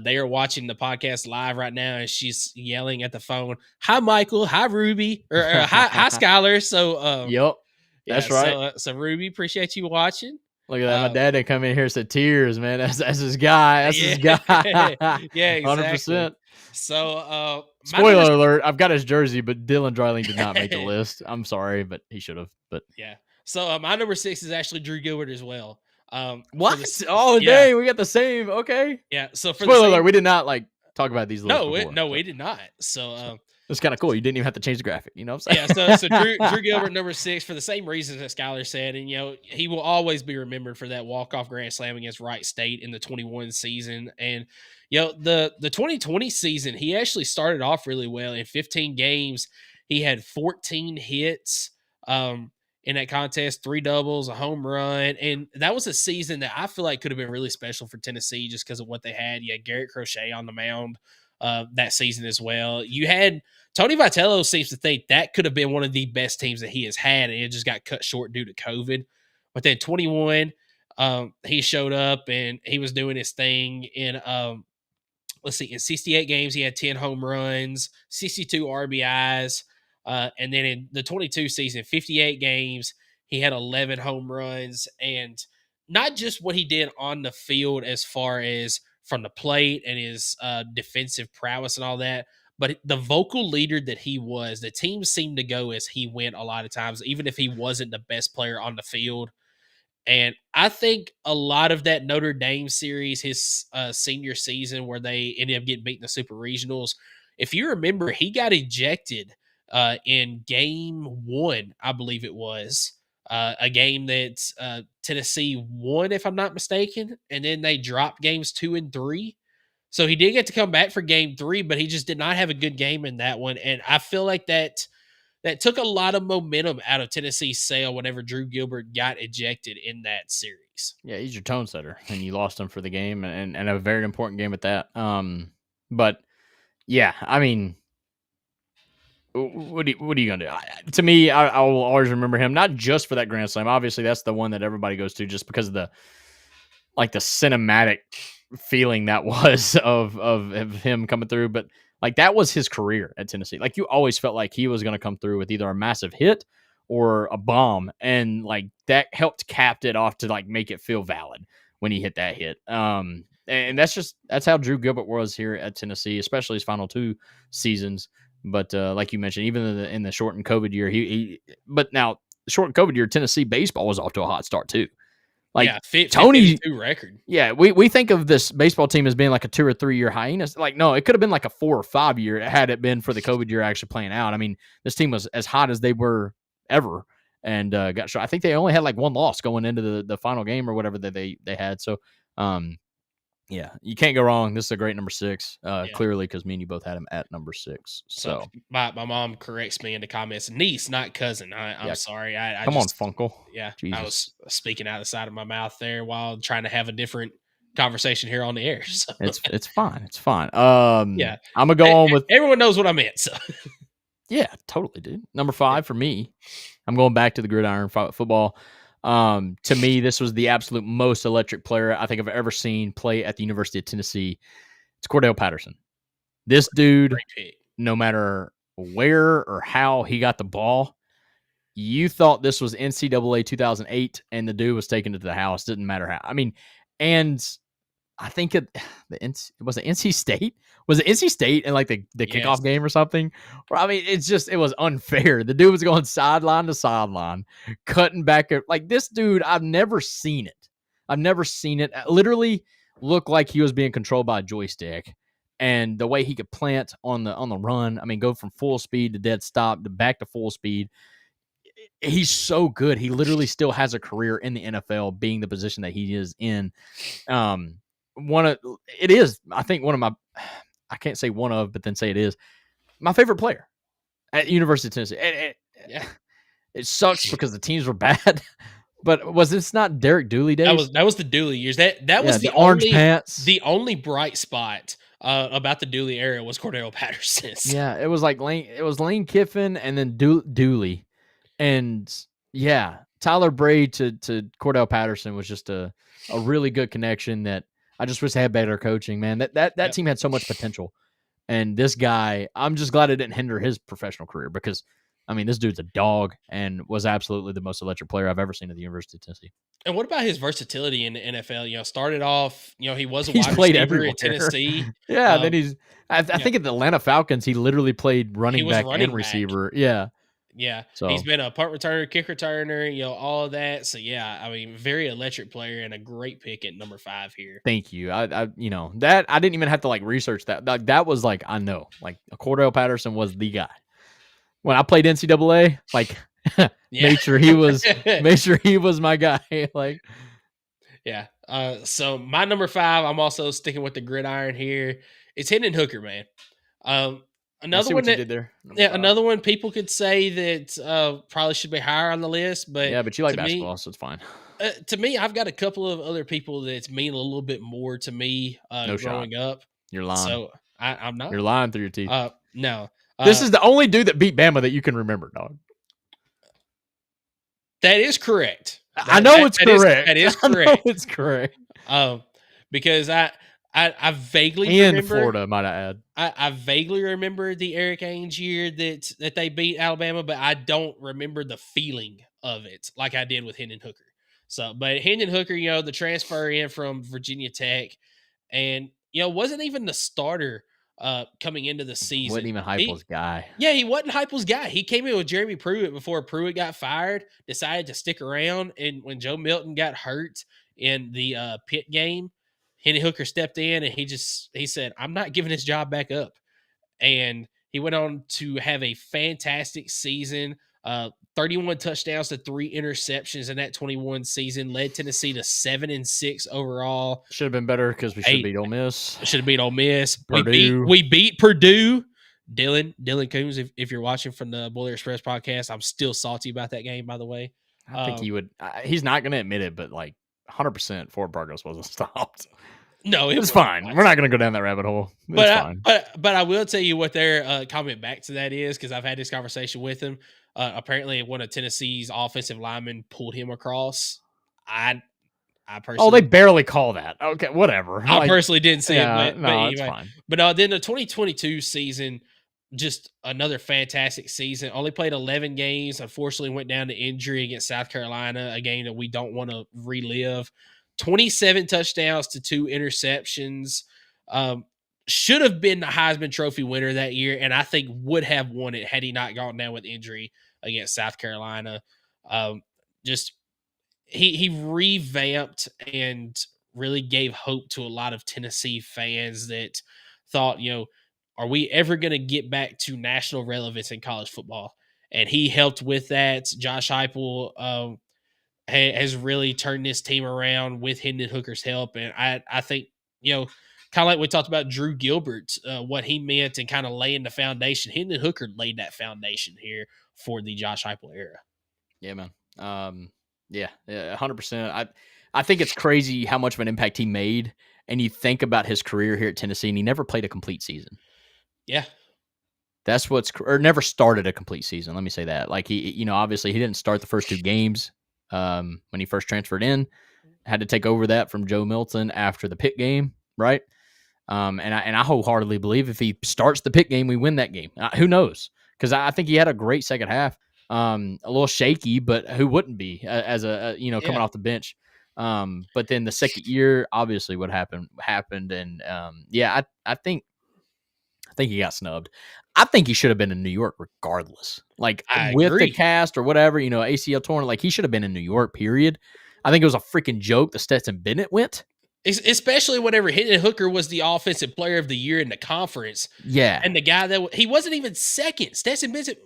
they are watching the podcast live right now, and she's yelling at the phone, "Hi, Michael. Hi, Ruby." Or hi, Skylar. So
yep, that's right.
So Ruby, appreciate you watching.
Look at that. My dad didn't come in here and said tears, man. That's his guy. That's his guy.
Yeah, exactly.
100%.
So,
spoiler alert, I've got his jersey, but Dylan Dreiling did not make the list. I'm sorry, but he should have. But
yeah. So my number 6 is actually Drew Gilbert as well.
What? Dang, we got the same. Okay.
Yeah. So for
spoiler alert, we did not talk about these lists.
We did not. So
it's kind of cool. You didn't even have to change the graphic. You know what I'm
saying? Yeah. So Drew Gilbert, number 6, for the same reasons that Skylar said, and he will always be remembered for that walk-off grand slam against Wright State in the 21 season. And The 2020 season, he actually started off really well. In 15 games, he had 14 hits in that contest, 3 doubles, a home run, and that was a season that I feel like could have been really special for Tennessee just because of what they had. You had Garrett Crochet on the mound that season as well. You had Tony Vitello seems to think that could have been one of the best teams that he has had, and it just got cut short due to COVID. But then 21, he showed up and he was doing his thing in let's see, in 68 games, he had 10 home runs, 62 RBIs. And then in the 22 season, 58 games, he had 11 home runs. And not just what he did on the field as far as from the plate and his defensive prowess and all that, but the vocal leader that he was, the team seemed to go as he went a lot of times, even if he wasn't the best player on the field. And I think a lot of that Notre Dame series, his senior season where they ended up getting beat in the Super Regionals, if you remember, he got ejected in game 1, I believe it was, a game that Tennessee won, if I'm not mistaken, and then they dropped games 2 and 3. So he did get to come back for game 3, but he just did not have a good game in that one. And I feel like that took a lot of momentum out of Tennessee's sail whenever Drew Gilbert got ejected in that series.
Yeah, he's your tone setter, and you lost him for the game, and a very important game at that. But yeah, I mean, what are you gonna do? To me, I will always remember him, not just for that Grand Slam. Obviously, that's the one that everybody goes to, just because of the cinematic feeling that was of him coming through. But like, that was his career at Tennessee. Like, you always felt like he was going to come through with either a massive hit or a bomb. And like, that helped cap it off to like make it feel valid when he hit that hit. And that's how Drew Gilbert was here at Tennessee, especially his final 2 seasons. But like you mentioned, even in the shortened COVID year, but now the shortened COVID year, Tennessee baseball was off to a hot start too. Like,
yeah,
Tony,
52 record.
Yeah, we think of this baseball team as being like a 2 or 3 year hiatus. Like, no, it could have been like a 4 or 5 year had it been for the COVID year actually playing out. I mean, this team was as hot as they were ever, and got shot. I think they only had like 1 loss going into the final game or whatever that they had. So, yeah, you can't go wrong. This is a great number 6, clearly, because me and you both had him at number 6. So
my mom corrects me in the comments. Niece, not cousin. I'm sorry.
Come on, Funkle.
Yeah,
Jesus.
I was speaking out of the side of my mouth there while trying to have a different conversation here on the air. So.
It's fine. It's fine.
Yeah,
I'm gonna go on with
everyone knows what I meant. So
yeah, totally, dude. Number 5 for me. I'm going back to the gridiron football. To me, this was the absolute most electric player I think I've ever seen play at the University of Tennessee. It's Cordell Patterson. This dude, no matter where or how he got the ball, you thought this was NCAA 2008 and the dude was taking it to the house. Didn't matter how. I mean, and I think was it NC State? Was it NC State in like the kickoff game or something? I mean, it was unfair. The dude was going sideline to sideline, cutting back. Like, this dude, I've never seen it. It literally looked like he was being controlled by a joystick. And the way he could plant on the run, I mean, go from full speed to dead stop to back to full speed. He's so good. He literally still has a career in the NFL, being the position that he is in. I can't say one of, but then say it is my favorite player at University of Tennessee. It sucks because the teams were bad, but was this not Derek Dooley days?
That was the Dooley years. That was the
orange
only,
pants.
The only bright spot about the Dooley era was Cordell Patterson.
Yeah, it was like Lane Kiffin and then Dooley, and yeah, Tyler Braid to Cordell Patterson was just a really good connection that I just wish they had better coaching, man. That team had so much potential. And this guy, I'm just glad it didn't hinder his professional career because, I mean, this dude's a dog and was absolutely the most electric player I've ever seen at the University of Tennessee.
And what about his versatility in the NFL? Started off, he was a wide receiver at Tennessee.
Yeah, then I think at the Atlanta Falcons, he literally played running back and receiver. Yeah.
Yeah,
so
he's been a punt returner, kick returner, all of that. So yeah, I mean, very electric player and a great pick at number 5 here.
Thank you. I that I didn't even have to like research that. That was like, I know, like Cordell Patterson was the guy. When I played NCAA, like made sure he was my guy. Like,
yeah, So my number 5, I'm also sticking with the gridiron here. It's Hendon Hooker, man.
I
Another
see
one
what you
that,
did there. Number
yeah,
5.
another one people could say that probably should be higher on the list, but
Yeah, but you like
to
basketball,
me,
so it's fine.
I've got a couple of other people that's mean a little bit more to me
No shot.
growing up.
You're lying.
So I'm not.
You're lying through your teeth.
No.
This is the only dude that beat Bama that you can remember, dog.
That is correct.
I know it's correct.
That is
I know
correct.
it's correct.
Because I vaguely
And
remember
Florida, might I add.
I vaguely remember the Eric Ainge year that they beat Alabama, but I don't remember the feeling of it like I did with Hendon Hooker. So, but Hendon Hooker, the transfer in from Virginia Tech, and wasn't even the starter coming into the season.
Wasn't even Heupel's guy.
Yeah, he wasn't Heupel's guy. He came in with Jeremy Pruitt before Pruitt got fired, decided to stick around, and when Joe Milton got hurt in the Pitt game, Hendon Hooker stepped in and he said, "I'm not giving this job back up." And he went on to have a fantastic season. 31 touchdowns to 3 interceptions in that 21 season, led Tennessee to 7-6 overall.
Should have been better because we should have beat Ole Miss.
Should have beat Ole Miss.
Purdue.
We beat Purdue. Dylan Coombs, if you're watching from the Boiler Express podcast, I'm still salty about that game, by the way.
I think he would. He's not going to admit it, but like 100% forward progress wasn't stopped.
No,
it's fine. We're not going to go down that rabbit hole. It's fine.
But I will tell you what their comment back to that is, because I've had this conversation with him. Apparently, one of Tennessee's offensive linemen pulled him across. I personally,
they barely call that. Okay, whatever.
I personally didn't see it, but anyway.
It's fine.
But then the 2022 season, just another fantastic season. Only played 11 games. Unfortunately, went down to injury against South Carolina, a game that we don't want to relive. 27 touchdowns to 2 interceptions. Should have been the Heisman Trophy winner that year, and I think would have won it had he not gone down with injury against South Carolina. He revamped and really gave hope to a lot of Tennessee fans that thought, are we ever going to get back to national relevance in college football? And he helped with that. Josh Heupel has really turned this team around with Hendon Hooker's help. And I think, kind of like we talked about Drew Gilbert, what he meant and kind of laying the foundation. Hendon Hooker laid that foundation here for the Josh Heupel era.
Yeah, man. Yeah, 100%. I think it's crazy how much of an impact he made. And you think about his career here at Tennessee, and he never played a complete season.
Yeah.
That's or never started a complete season. Let me say that. Like he, obviously he didn't start the first 2 games when he first transferred in. Had to take over that from Joe Milton after the Pitt game, right? And I wholeheartely believe if he starts the Pitt game, we win that game. Who knows? Because I think he had a great second half. A little shaky, but who wouldn't be as coming off the bench? But then the second year, obviously what happened. And I think he got snubbed. I think he should have been in New York regardless. Like with the cast or whatever, ACL torn, like he should have been in New York, period. I think it was a freaking joke that Stetson Bennett went.
Especially whenever Hendon Hooker was the offensive player of the year in the conference.
Yeah.
And the guy that he wasn't even second. Stetson
Bennett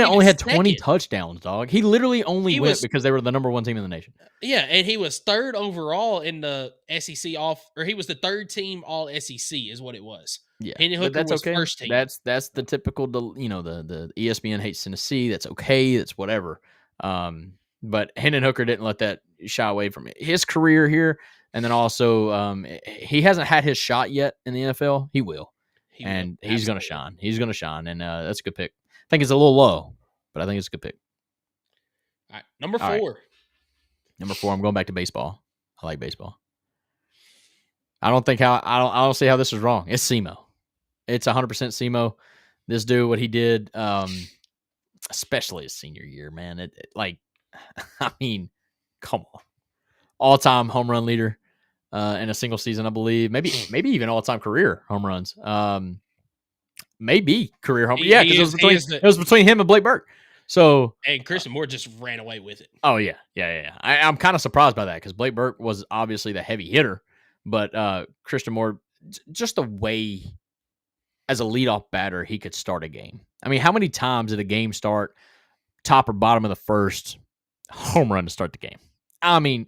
only had 20 touchdowns, dog. He literally only went because they were the number 1 team in the nation.
Yeah, and he was 3rd overall in the SEC he was the 3rd team all SEC is what it was.
Yeah.
Hendon Hooker was
okay.
first team.
That's the typical, the ESPN hates Tennessee. That's okay. That's whatever. But Hendon Hooker didn't let that shy away from his career here. And then also, he hasn't had his shot yet in the NFL. He will. He's going to shine. He's going to shine. And that's a good pick. I think it's a little low, but I think it's a good pick.
All right. Number 4.
Right. Number 4, I'm going back to baseball. I like baseball. I don't see how this is wrong. It's SEMO. It's 100% SEMO. This dude, what he did, especially his senior year, man. I mean, come on. All-time home run leader in a single season, I believe. Maybe even all-time career home runs. Maybe career home. Yeah, because it was between him and Blake Burke. So
and Christian Moore just ran away with it.
Oh yeah. I'm kind of surprised by that because Blake Burke was obviously the heavy hitter, but Christian Moore, just the way as a leadoff batter he could start a game. I mean, how many times did a game start top or bottom of the first, home run to start the game? I mean,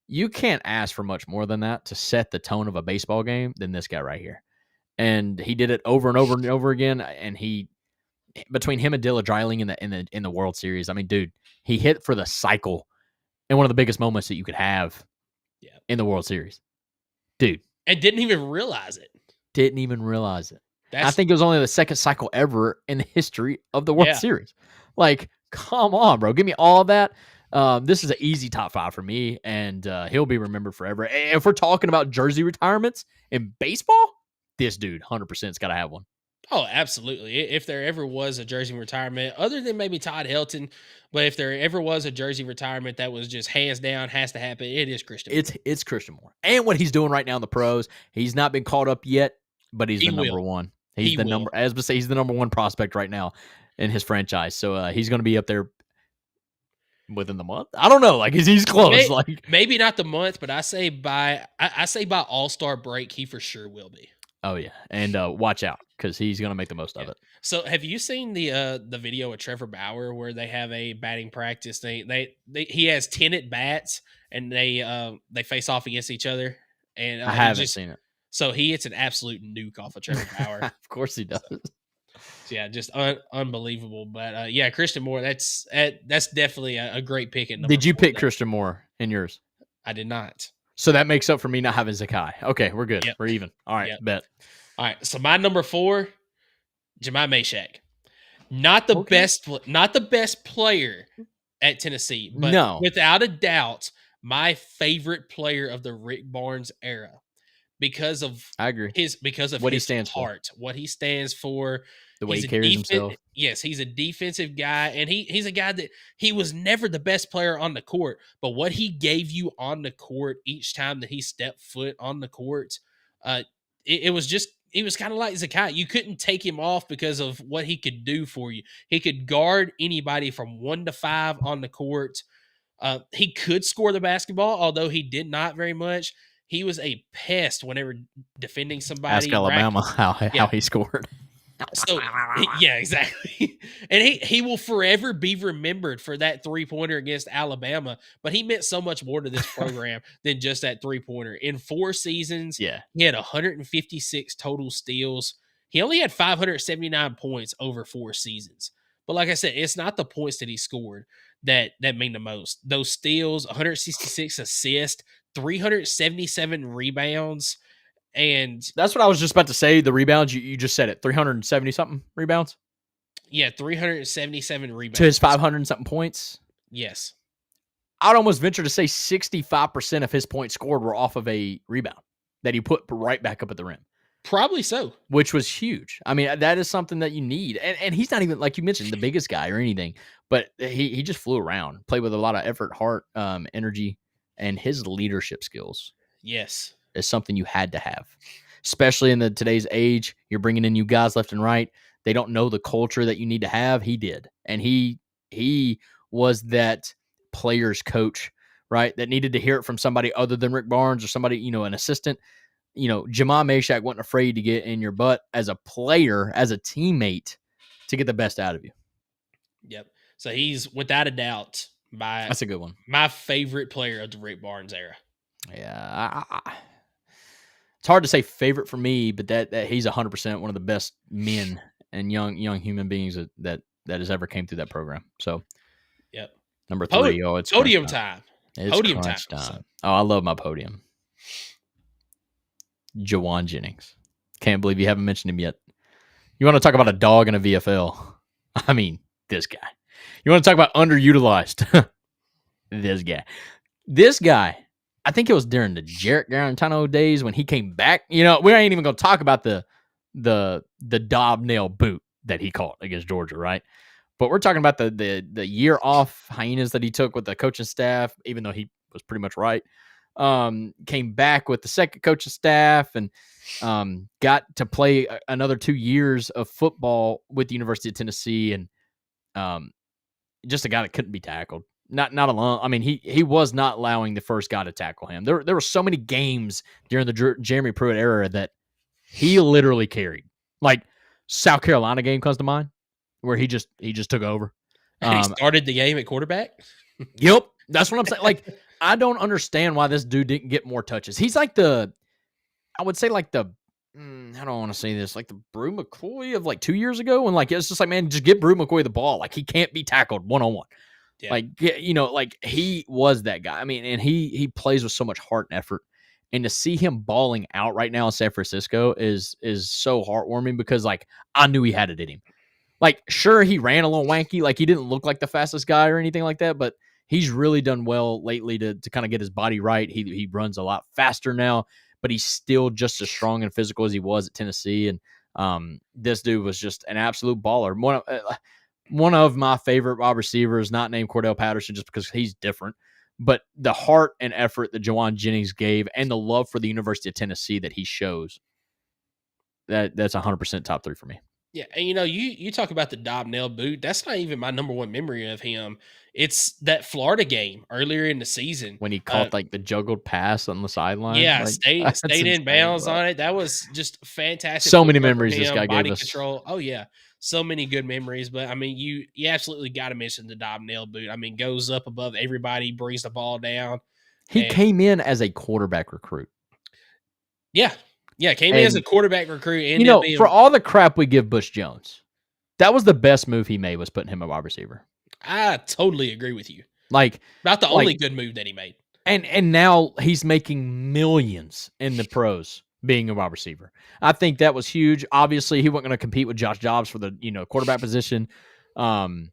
You can't ask for much more than that to set the tone of a baseball game than this guy right here. And he did it over and over and over again. And between him and Dilla Dreiling in the World Series, I mean, dude, he hit for the cycle in one of the biggest moments that you could have in the World Series. Dude.
And didn't even realize it.
Didn't even realize it. I think it was only the second cycle ever in the history of the World Series. Like, come on, bro. Give me all that. This is an easy top 5 for me, and he'll be remembered forever. And if we're talking about jersey retirements in baseball, this dude 100% has got to have one.
Oh, absolutely. If there ever was a jersey retirement, other than maybe Todd Helton, but if there ever was a jersey retirement that was just hands down has to happen, it is Christian Moore.
It's Christian Moore. And what he's doing right now in the pros, he's not been caught up yet, but he's the number one. He's the number, as we say, he's the number one prospect right now in his franchise. So he's going to be up there within the month. I don't know. Like he's close.
Maybe not the month, but I say by All-Star break, he for sure will be.
Oh yeah, and watch out because he's going to make the most of it.
So, have you seen the video of Trevor Bauer where they have a batting practice? He has 10 at bats and they face off against each other. And
I haven't seen it.
So he hits an absolute nuke off of Trevor Bauer.
Of course he does.
So yeah, just unbelievable. But yeah, Christian Moore. That's definitely a great pick.
Did you pick Christian Moore in yours?
I did not.
So that makes up for me not having Zakai. Okay, we're good. Yep. We're even. All right, bet.
All right. So my number 4, Jemai Meshack. Not the best player at Tennessee, but without a doubt, my favorite player of the Rick Barnes era because of
what he stands for,
what he stands for,
the way he carries himself.
Yes, he's a defensive guy, and he's a guy that he was never the best player on the court, but what he gave you on the court each time that he stepped foot on the court, it was kind of like Zakai. You couldn't take him off because of what he could do for you. He could guard anybody from 1 to 5 on the court. He could score the basketball, although he did not very much. He was a pest whenever defending somebody.
Ask Alabama how he scored.
So yeah, exactly. And he will forever be remembered for that 3-pointer against Alabama, but he meant so much more to this program than just that 3-pointer. In 4 seasons, he had 156 total steals. He only had 579 points over 4 seasons. But like I said, it's not the points that he scored that mean the most. Those steals, 166 assists, 377 rebounds. And
that's what I was just about to say. The rebounds, you just said it. 370 something rebounds.
Yeah, 377 rebounds
to his 500 something points.
Yes,
I'd almost venture to say 65% of his points scored were off of a rebound that he put right back up at the rim.
Probably so,
which was huge. I mean, that is something that you need. And he's not even, like you mentioned, the biggest guy or anything, but he just flew around, played with a lot of effort, heart, energy, and his leadership skills.
Yes.
Is something you had to have, especially in today's age. You're bringing in new guys left and right. They don't know the culture that you need to have. He did. And he was that player's coach, right? That needed to hear it from somebody other than Rick Barnes or somebody, an assistant. Jemai Meshack wasn't afraid to get in your butt as a player, as a teammate, to get the best out of you.
Yep. So he's without a doubt
that's a good one.
My favorite player of the Rick Barnes era.
Yeah. It's hard to say favorite for me, but that he's 100% one of the best men and young human beings that has ever came through that program. So,
yep.
Number 3.
It's podium time.
It's podium time. So. Oh, I love my podium. Jawan Jennings. Can't believe you haven't mentioned him yet. You want to talk about a dog in a VFL? I mean, this guy. You want to talk about underutilized? This guy. I think it was during the Jarrett Garantano days when he came back. We ain't even going to talk about the Dob nail boot that he caught against Georgia, right? But we're talking about the year off hyenas that he took with the coaching staff, even though he was pretty much right. Came back with the second coaching staff and got to play another 2 years of football with the University of Tennessee, and just a guy that couldn't be tackled. Not alone. I mean, he was not allowing the first guy to tackle him. There were so many games during the Jeremy Pruitt era that he literally carried. Like South Carolina game comes to mind, where he just took over.
And he started the game at quarterback.
Yep, that's what I'm saying. Like I don't understand why this dude didn't get more touches. He's like I would say like I don't want to say this, like the Brew McCoy of like 2 years ago. And like, it's just like, man, just give Brew McCoy the ball. Like, he can't be tackled one-on-one.
Yeah.
Like, like he was that guy. I mean, and he plays with so much heart and effort. And to see him balling out right now in San Francisco is so heartwarming, because like, I knew he had it in him. Like, sure, he ran a little wanky. Like, he didn't look like the fastest guy or anything like that, but he's really done well lately to kind of get his body right. He runs a lot faster now, but he's still just as strong and physical as he was at Tennessee. And this dude was just an absolute baller. One of my favorite wide receivers, not named Cordell Patterson just because he's different, but the heart and effort that Jawan Jennings gave and the love for the University of Tennessee that he shows, that's 100% top 3 for me.
Yeah, and you talk about the Dobnell boot. That's not even my number one memory of him. It's that Florida game earlier in the season
when he caught like the juggled pass on the sideline.
Yeah,
like,
stayed in bounds on it. That was just fantastic.
So many memories this guy gave us.
Control. Oh yeah, so many good memories. But I mean, you absolutely got to mention the Dobnell boot. I mean, goes up above everybody, brings the ball down.
He came in as a quarterback recruit.
Yeah. Yeah, came in as a quarterback recruit. And
for all the crap we give Bush Jones, that was the best move he made, was putting him a wide receiver.
I totally agree with you.
Like,
about the only good move that he made.
And now he's making millions in the pros being a wide receiver. I think that was huge. Obviously, he wasn't going to compete with Josh Jobs for the quarterback position. And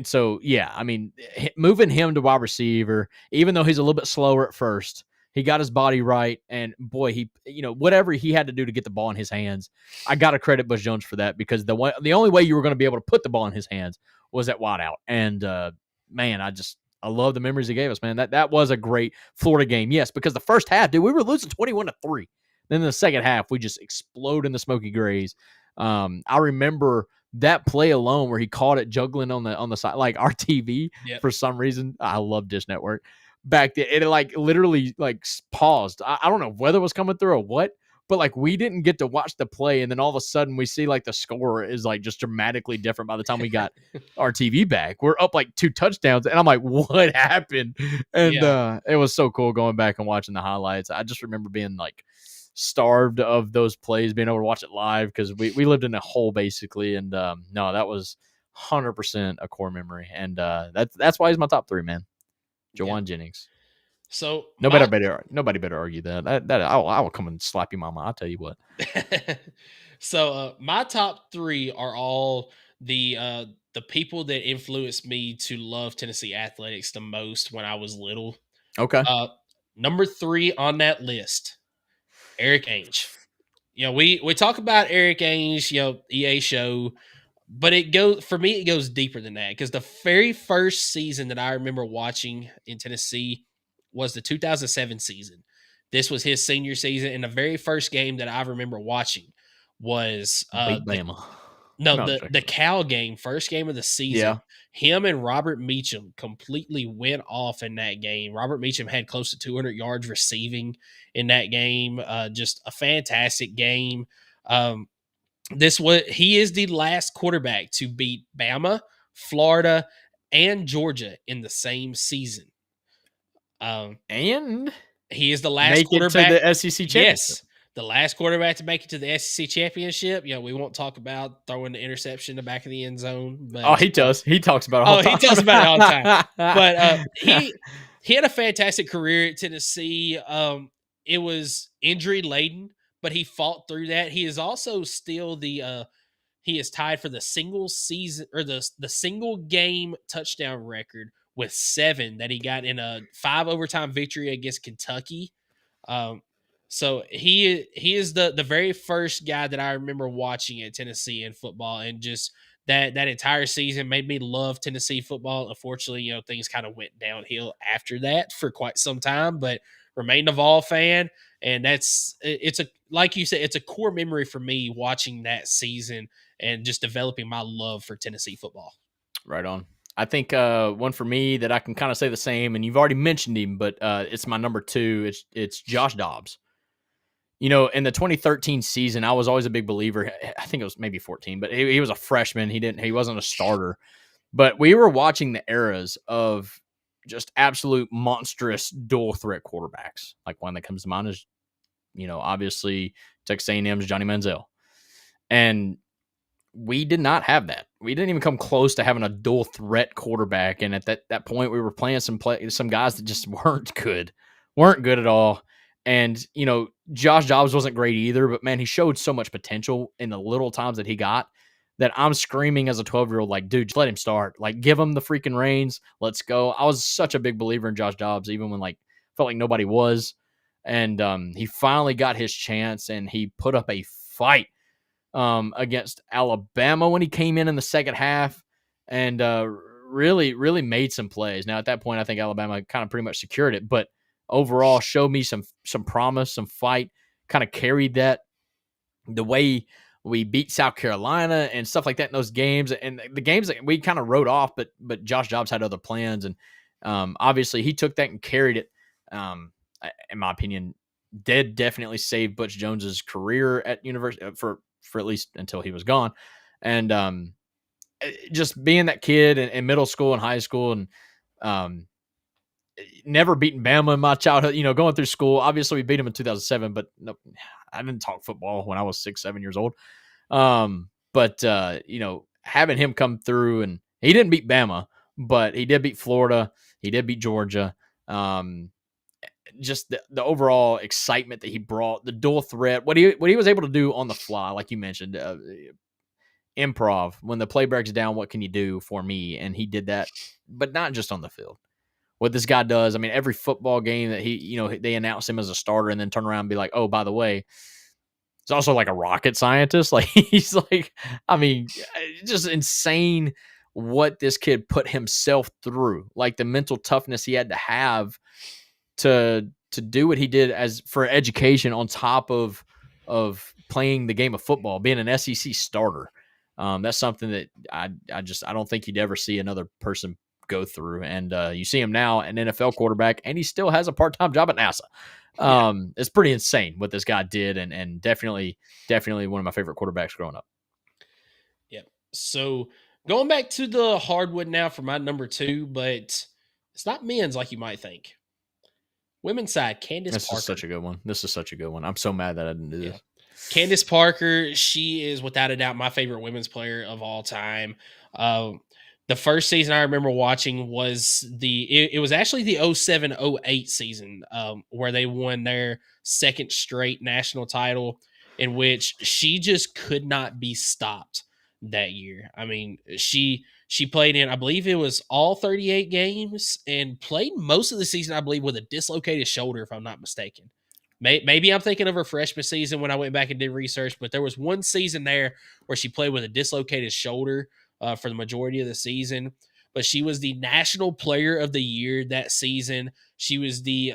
so, yeah, I mean, moving him to wide receiver, even though he's a little bit slower at first, he got his body right, and boy, he whatever he had to do to get the ball in his hands, I got to credit Bush Jones for that, because the only way you were going to be able to put the ball in his hands was at wide out. And man, I love the memories he gave us, man. That was a great Florida game, yes, because the first half, dude, we were losing 21-3. Then in the second half, we just explode in the Smoky Grays. I remember that play alone where he caught it juggling on the side, like our TV. Yep. For some reason. I love Dish Network. Back then, it like literally like paused. I don't know if weather was coming through or what, but like we didn't get to watch the play, and then all of a sudden we see like the score is like just dramatically different by the time we got our TV back. We're up like 2 touchdowns, and I'm like, what happened? And it was so cool going back and watching the highlights. I just remember being like starved of those plays, being able to watch it live, because we lived in a hole basically. And no, that was 100% a core memory, and that's why he's my top 3, man. Jawan Jennings.
So
nobody better argue that. I will come and slap you, mama. I'll tell you what.
So my top 3 are all the people that influenced me to love Tennessee athletics the most when I was little.
Okay.
Number 3 on that list, Eric Ainge. We talk about Eric Ainge, EA show. But it goes deeper than that, because the very first season that I remember watching in Tennessee was the 2007 season. This was his senior season, and the very first game that I remember watching was the Cal game, first game of the season.
Yeah.
Him and Robert Meacham completely went off in that game. Robert Meacham had close to 200 yards receiving in that game. Just a fantastic game. He is the last quarterback to beat Bama, Florida, and Georgia in the same season.
And
he is the last quarterback
to the SEC championship.
Yes, the last quarterback to make it to the SEC championship. We won't talk about throwing the interception in the back of the end zone. But,
he does. He talks about it all the time.
He talks about it all the time. But he had a fantastic career at Tennessee. It was injury laden, but he fought through that. He is also still he is tied for the single season or the single game touchdown record with 7 that he got in a 5 overtime victory against Kentucky. So he is the very first guy that I remember watching at Tennessee in football, and just that entire season made me love Tennessee football. Unfortunately, things kind of went downhill after that for quite some time, but remained a Vol fan. And like you said, it's a core memory for me watching that season and just developing my love for Tennessee football.
Right on. I think one for me that I can kind of say the same, and you've already mentioned him, but it's my number 2. It's Josh Dobbs. In the 2013 season, I was always a big believer. I think it was maybe 14, but he was a freshman. He wasn't a starter. But we were watching the eras of just absolute monstrous dual threat quarterbacks. Like one that comes to mind is, obviously Texas A&M's Johnny Manziel. And we did not have that. We didn't even come close to having a dual threat quarterback. And at that point, we were playing some guys that just weren't good at all. And, Josh Dobbs wasn't great either, but man, he showed so much potential in the little times that he got that I'm screaming as a 12-year-old, like, dude, just let him start. Like, give him the freaking reins. Let's go. I was such a big believer in Josh Dobbs, even when felt like nobody was. And he finally got his chance, and he put up a fight against Alabama when he came in the second half, and really, really made some plays. Now, at that point, I think Alabama kind of pretty much secured it, but overall showed me some promise, some fight, kind of carried that. The way we beat South Carolina and stuff like that in those games, and the games that we kind of wrote off, but Josh Dobbs had other plans, and obviously he took that and carried it. In my opinion, definitely saved Butch Jones's career at university for at least until he was gone. And just being that kid in middle school and high school, and never beaten Bama in my childhood, going through school. Obviously we beat him in 2007, but no, I didn't talk football when I was 6-7 years old. But having him come through, and he didn't beat Bama, but he did beat Florida. He did beat Georgia. Just the overall excitement that he brought, the dual threat, what he was able to do on the fly, like you mentioned, improv. When the play breaks down, what can you do for me? And he did that, but not just on the field. What this guy does, I mean, every football game that they announce him as a starter and then turn around and be like, oh, by the way, he's also like a rocket scientist. Like he's like, I mean, just insane what this kid put himself through, like the mental toughness he had to have to do what he did as for education on top of playing the game of football, being an SEC starter. That's something that I don't think you'd ever see another person go through. And you see him now, an NFL quarterback, and he still has a part-time job at NASA. It's pretty insane what this guy did, and definitely one of my favorite quarterbacks growing up.
Yep. So going back to the hardwood now for my number 2, but it's not men's like you might think. Women's side, Candace Parker.
This is such a good one. I'm so mad that I didn't do this.
Candace Parker, she is without a doubt my favorite women's player of all time. The first season I remember watching was it was actually the 07-08 season where they won their second straight national title, in which she just could not be stopped that year. I mean, she played in, I believe it was all 38 games, and played most of the season, I believe, with a dislocated shoulder, if I'm not mistaken. Maybe I'm thinking of her freshman season when I went back and did research, but there was one season there where she played with a dislocated shoulder for the majority of the season. But she was the National Player of the Year that season. She was the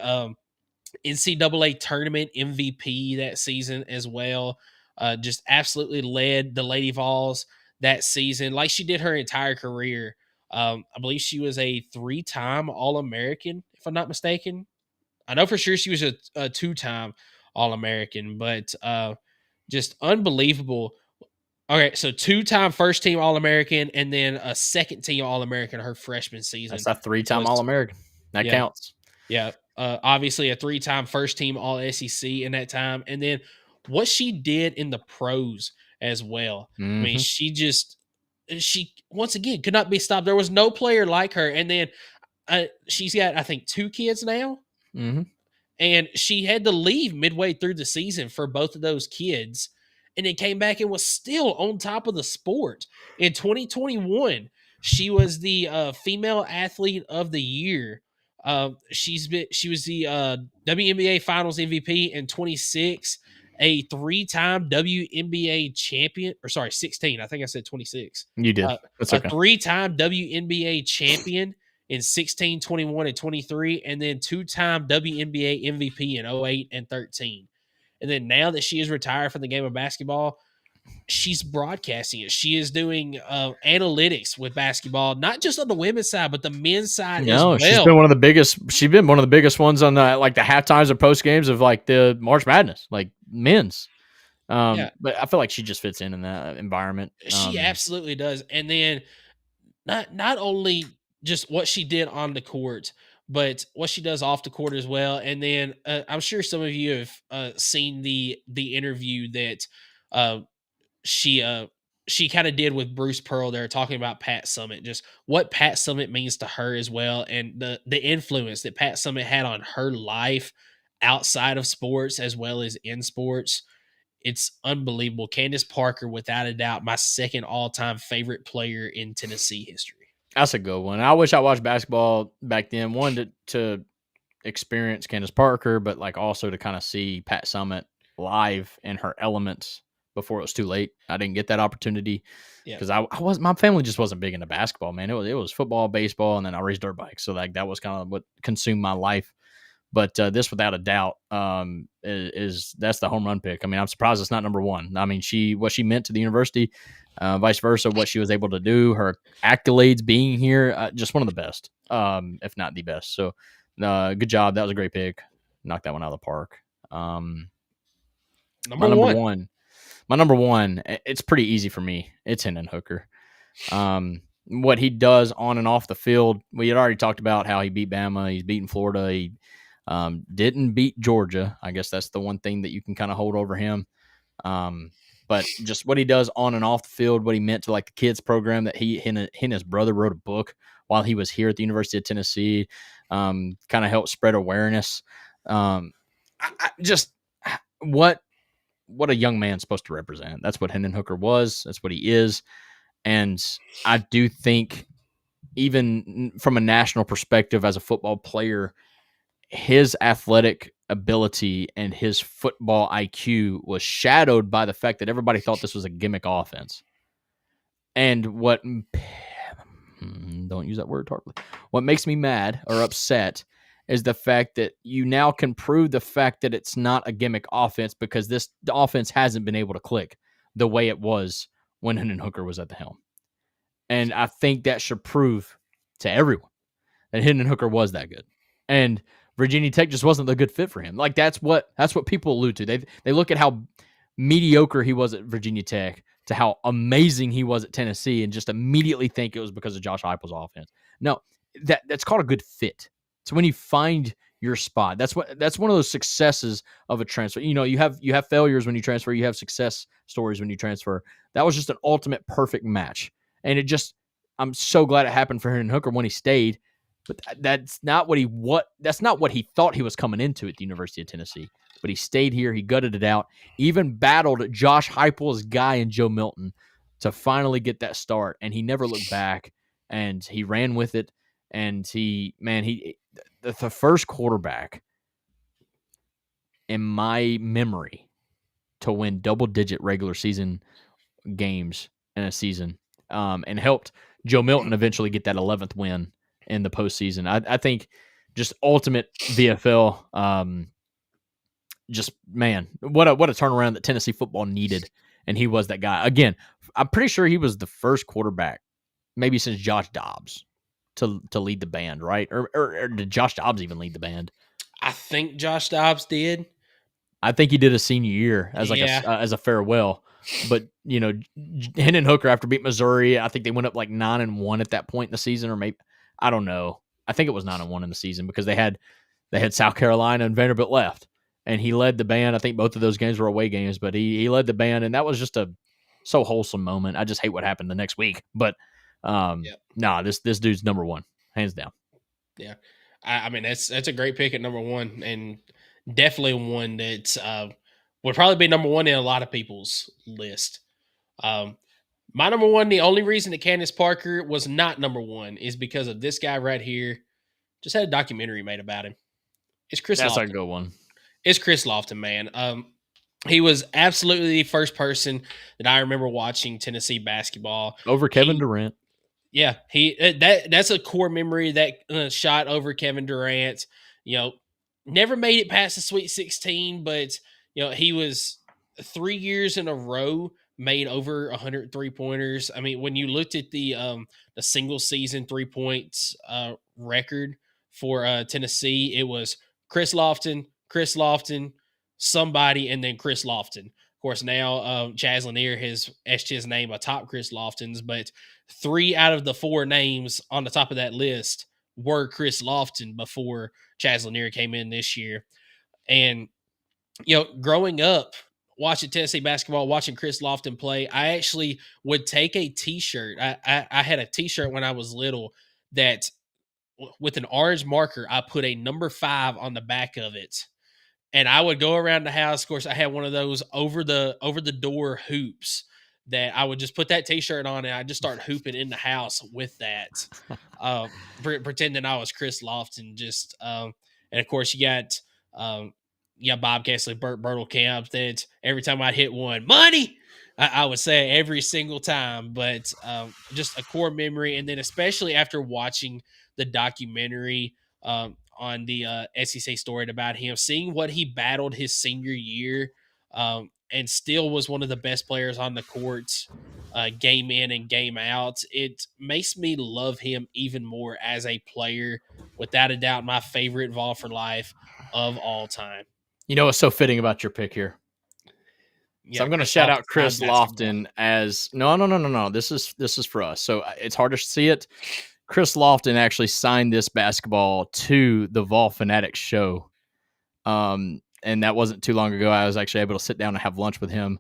NCAA tournament MVP that season as well. Just absolutely led the Lady Vols that season, like she did her entire career. I believe she was a 3-time All-American, if I'm not mistaken. I know for sure she was a 2-time All-American, but just unbelievable. Okay, so 2-time first-team All-American, and then a second-team All-American her freshman season.
That's a 3-time All-American. That counts.
Yeah, obviously a 3-time first-team All-SEC in that time. And then what she did in the pros as well. I mean, she once again could not be stopped. There was no player like her. And then she's got, I think, 2 kids now.
Mm-hmm.
And she had to leave midway through the season for both of those kids, and then came back and was still on top of the sport. In 2021, she was the female athlete of the year. She was the WNBA Finals MVP in 26, a 3-time WNBA champion, or sorry, 16. I think I said 26.
You did. That's okay.
A 3-time WNBA champion in 16, 21, and 23, and then 2-time WNBA MVP in 08 and 13. And then now that she is retired from the game of basketball, she's broadcasting it. She is doing analytics with basketball, not just on the women's side, but the men's side as well.
She's been one of the biggest. She's been one of the biggest ones on the the halftimes or post games of the March Madness, men's. But I feel like she just fits in that environment.
She absolutely does. And then not only just what she did on the court, but what she does off the court as well. And then I'm sure some of you have seen the interview that uh, she she kind of did with Bruce Pearl there, talking about Pat Summitt, just what Pat Summitt means to her as well, and the influence that Pat Summitt had on her life outside of sports as well as in sports. It's unbelievable. Candace Parker, without a doubt, my second all-time favorite player in Tennessee history.
That's a good one. I wish I watched basketball back then. One to experience Candace Parker, but like also to kind of see Pat Summitt live in her elements before it was too late. I didn't get that opportunity because my family just wasn't big into basketball, man. It was football, baseball, and then I raced dirt bikes. So like that was kind of what consumed my life. But this, without a doubt, is that's the home run pick. I mean, I'm surprised it's not number one. I mean, what she meant to the university, vice versa, what she was able to do, her accolades being here, just one of the best, if not the best. So, good job. That was a great pick. Knocked that one out of the park. My number one. It's pretty easy for me. It's Hendon Hooker. What he does on and off the field, we had already talked about how he beat Bama. He's beaten Florida. He didn't beat Georgia. I guess that's the one thing that you can kind of hold over him. But just what he does on and off the field, what he meant to like the kids program that he and his brother wrote a book while he was here at the University of Tennessee, kind of helped spread awareness. Just what a young man's supposed to represent. That's what Hendon Hooker was. That's what he is. And I do think even from a national perspective as a football player, his athletic ability and his football IQ was shadowed by the fact that everybody thought this was a gimmick offense. And don't use that word tartly. What makes me mad or upset is the fact that you now can prove the fact that it's not a gimmick offense because the offense hasn't been able to click the way it was when Hendon Hooker was at the helm. And I think that should prove to everyone that Hendon Hooker was that good. And Virginia Tech just wasn't the good fit for him. Like that's what people allude to. They look at how mediocre he was at Virginia Tech to how amazing he was at Tennessee and just immediately think it was because of Josh Heupel's offense. No, that's called a good fit. It's when you find your spot. That's one of those successes of a transfer. You know, you have failures when you transfer, you have success stories when you transfer. That was just an ultimate perfect match. And I'm so glad it happened for Hendon Hooker when he stayed. But that's not what he thought he was coming into at the University of Tennessee. But he stayed here. He gutted it out. Even battled Josh Heupel's guy and Joe Milton to finally get that start. And he never looked back. And he ran with it. And the first quarterback in my memory to win double-digit regular season games in a season, and helped Joe Milton eventually get that 11th win in the postseason. I think just ultimate VFL. Just man, what a turnaround that Tennessee football needed, and he was that guy again. I'm pretty sure he was the first quarterback, maybe since Josh Dobbs, to lead the band, right? Or did Josh Dobbs even lead the band?
I think Josh Dobbs did.
I think he did a senior year as as a farewell. But you know, Hendon Hooker after beat Missouri, I think they went up like 9-1 at that point in the season, or maybe I don't know. I think it was 9-1 in the season because they had South Carolina and Vanderbilt left, and he led the band. I think both of those games were away games, but he led the band, and that was just a so wholesome moment. I just hate what happened the next week, but this dude's number one, hands down.
Yeah, I mean that's a great pick at number one, and definitely one that's would probably be number one in a lot of people's list. My number one, the only reason that Candace Parker was not number one is because of this guy right here. Just had a documentary made about him. It's Chris Lofton.
That's a good one.
It's Chris Lofton, man. He was absolutely the first person that I remember watching Tennessee basketball.
Over Kevin Durant.
Yeah, that's a core memory, that shot over Kevin Durant. You know, never made it past the Sweet 16, but you know, he was 3 years in a row made over 100 3-pointers. I mean, when you looked at the single season 3-point record for Tennessee, it was Chris Lofton, somebody, and then Chris Lofton. course, now Chaz Lanier has etched his name atop Chris Lofton's, but 3 out of the 4 names on the top of that list were Chris Lofton before Chaz Lanier came in this year. And, growing up, watching Tennessee basketball, watching Chris Lofton play, I actually would take a T-shirt. I had a T-shirt when I was little that with an orange marker, I put a number 5 on the back of it. And I would go around the house. Of course, I had one of those over the door hoops that I would just put that T-shirt on and I just start hooping in the house with that, pretending I was Chris Lofton. And of course, you got Bob Kessley, Burt Bertelkamp. That every time I'd hit one, money, I would say it every single time. But just a core memory, and then especially after watching the documentary on the SEC story about him, seeing what he battled his senior year, and still was one of the best players on the court, game in and game out. It makes me love him even more as a player. Without a doubt, my favorite Vol for life of all time.
You know what's so fitting about your pick here? So I'm going to shout out Chris Lofton as no. This is for us. So it's hard to see it. Chris Lofton actually signed this basketball to the Vol Fanatics Show. And that wasn't too long ago. I was actually able to sit down and have lunch with him.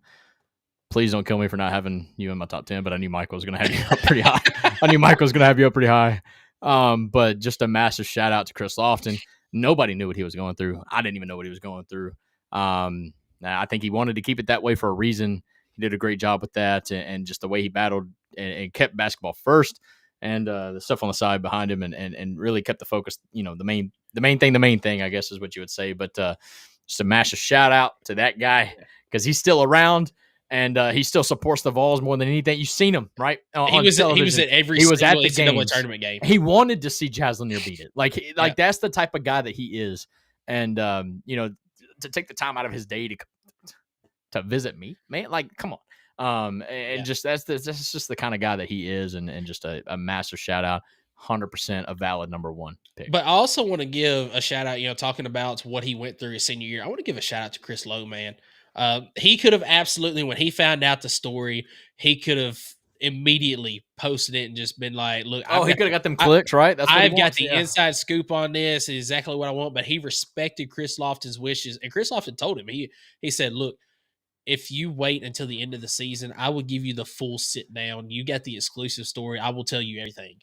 Please don't kill me for not having you in my top 10, but I knew Michael was going to have you up pretty high. But just a massive shout out to Chris Lofton. Nobody knew what he was going through. I didn't even know what he was going through. I think he wanted to keep it that way for a reason. He did a great job with that, and just the way he battled and kept basketball first, and the stuff on the side behind him, and really kept the focus. The main thing, I guess, is what you would say. But just a massive shout out to that guy, because he's still around. And he still supports the Vols more than anything. You've seen him, right?
He was at every NCAA tournament game.
He wanted to see Chaz Lanier beat it. Like that's the type of guy that he is. And to take the time out of his day to visit me, man, like, come on. Just that's just the kind of guy that he is, and just a massive shout out. 100% a valid number 1 pick.
But I also want to give a shout out, talking about what he went through his senior year. I want to give a shout out to Chris Lowe, man. He could have absolutely, when he found out the story, he could have immediately posted it and just been like, look,
he could have got them clicks, right? That's what
I've got the inside scoop on this. It's exactly what I want. But he respected Chris Lofton's wishes. And Chris Lofton told him, he said, look, if you wait until the end of the season, I will give you the full sit down. You got the exclusive story. I will tell you everything.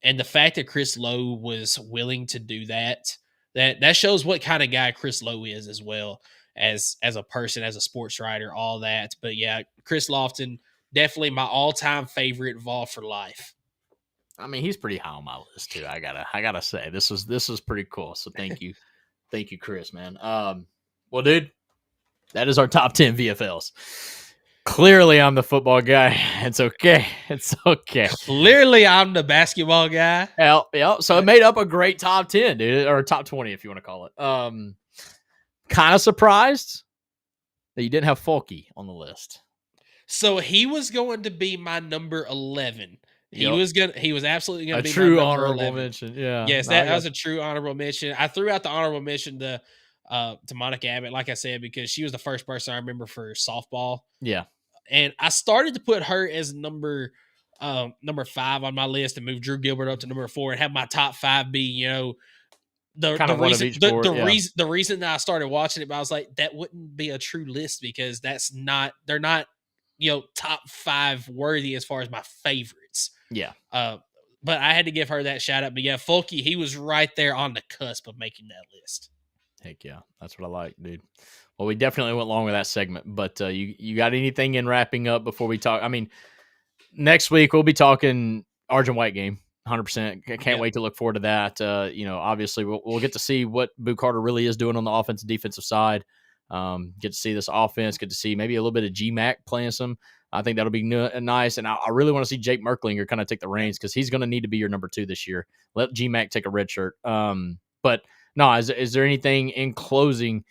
And the fact that Chris Lowe was willing to do that shows what kind of guy Chris Lowe is, as well as a person, as a sports writer, all that. But yeah, Chris Lofton, definitely my all-time favorite Vol for life.
I mean, he's pretty high on my list too. I gotta say, this is pretty cool. So thank you, Chris, man. Well, dude, that is our top 10 VFLs. Clearly, I'm the football guy. It's okay.
Clearly, I'm the basketball guy.
Yeah. So it made up a great top 10, dude, or top 20, if you want to call it. Kind of surprised that you didn't have Fulke on the list.
So he was going to be my number 11. He was absolutely going to be
a true
my
honorable
11.
mention. Yeah.
Yes, that was a true honorable mention. I threw out the honorable mention to Monica Abbott, like I said, because she was the first person I remember for softball.
Yeah.
And I started to put her as number 5 on my list and move Drew Gilbert up to number 4 and have my top 5 be, the reason that I started watching it, but I was like, that wouldn't be a true list because they're not, top 5 worthy as far as my favorites.
Yeah.
But I had to give her that shout out. But yeah, Fulke, he was right there on the cusp of making that list.
Heck yeah. That's what I like, dude. Well, we definitely went long with that segment, but you got anything in wrapping up before we talk? I mean, next week we'll be talking Argent White game, 100%. Can't wait to look forward to that. Obviously we'll get to see what Boo Carter really is doing on the offensive defensive side. Get to see this offense, get to see maybe a little bit of G-Mac playing some. I think that'll be nice. And I really want to see Jake Merklinger kind of take the reins because he's going to need to be your number 2 this year. Let G-Mac take a red shirt. But no, is there anything in closing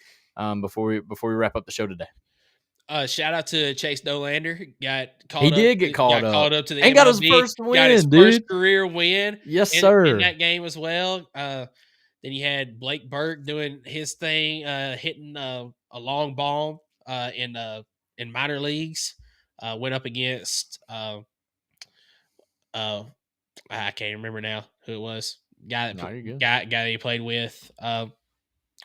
before we wrap up the show today?
Shout out to Chase Dolander. Got called up to the
and
MLB,
got his first win,
got his
dude.
First career win.
Yes, sir.
In that game as well. Then you had Blake Burke doing his thing, hitting a long bomb in in minor leagues. Went up against I can't remember now who it was. Guy that he played with.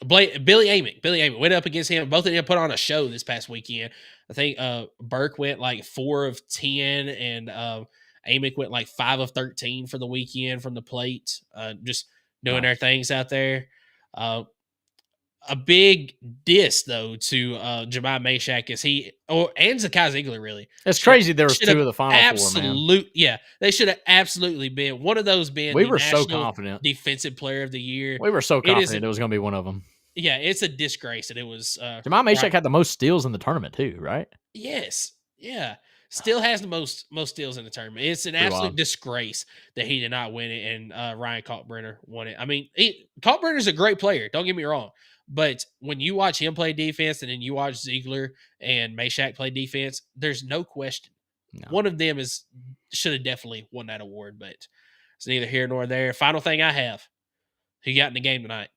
Billy Amick went up against him. Both of them put on a show this past weekend. I think Burke went like 4 of 10, and Amick went like 5 of 13 for the weekend from the plate. Just doing their things out there. A big diss though to Jemai Meshack is and Zakai Ziegler really.
It's crazy there was 2 of the final 4, man.
Yeah, they should have absolutely been one of those.
We were so confident.
Defensive Player of the Year.
We were so confident it was going to be one of them.
Yeah, it's a disgrace that it was.
Jemai Meshack had the most steals in the tournament too, right?
Yes. Yeah. Still has the most steals in the tournament. It's an absolute disgrace that he did not win it, and Ryan Kalkbrenner won it. I mean, Kalkbrenner's a great player. Don't get me wrong. But when you watch him play defense and then you watch Ziegler and Meshack play defense, there's no question. No. One of them should have definitely won that award, but it's neither here nor there. Final thing I have. Who got in the game tonight?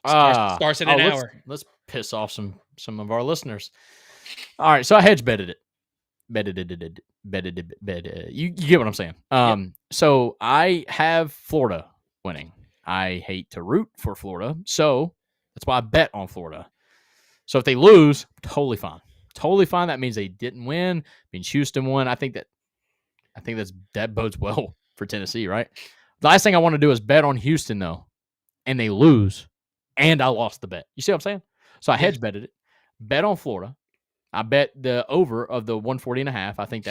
Starts in an hour.
Let's piss off some of our listeners. All right, so I hedge betted it. You get what I'm saying. Yep. So I have Florida winning. I hate to root for Florida, so that's why I bet on Florida. So if they lose, totally fine. Totally fine. That means they didn't win. It means Houston won. I think that bodes well for Tennessee, right? The last thing I want to do is bet on Houston though, and they lose, and I lost the bet. You see what I'm saying? So I hedge betted it. Bet on Florida. I bet the over of the 140.5. I think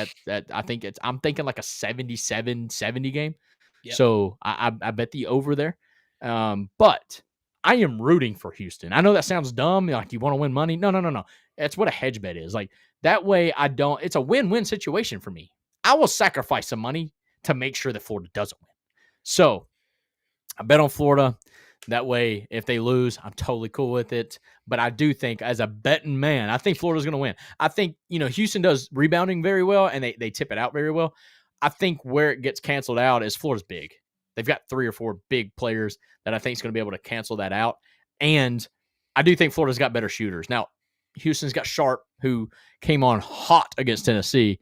I'm thinking like a 77-70 game. Yep. So I bet the over there. But I am rooting for Houston. I know that sounds dumb. Like you want to win money. No. That's what a hedge bet is. Like that way it's a win-win situation for me. I will sacrifice some money to make sure that Florida doesn't win. So I bet on Florida. That way, if they lose, I'm totally cool with it. But I do think, as a betting man, I think Florida's going to win. I think, Houston does rebounding very well, and they tip it out very well. I think where it gets canceled out is Florida's big. They've got 3 or 4 big players that I think is going to be able to cancel that out. And I do think Florida's got better shooters. Now, Houston's got Sharp, who came on hot against Tennessee.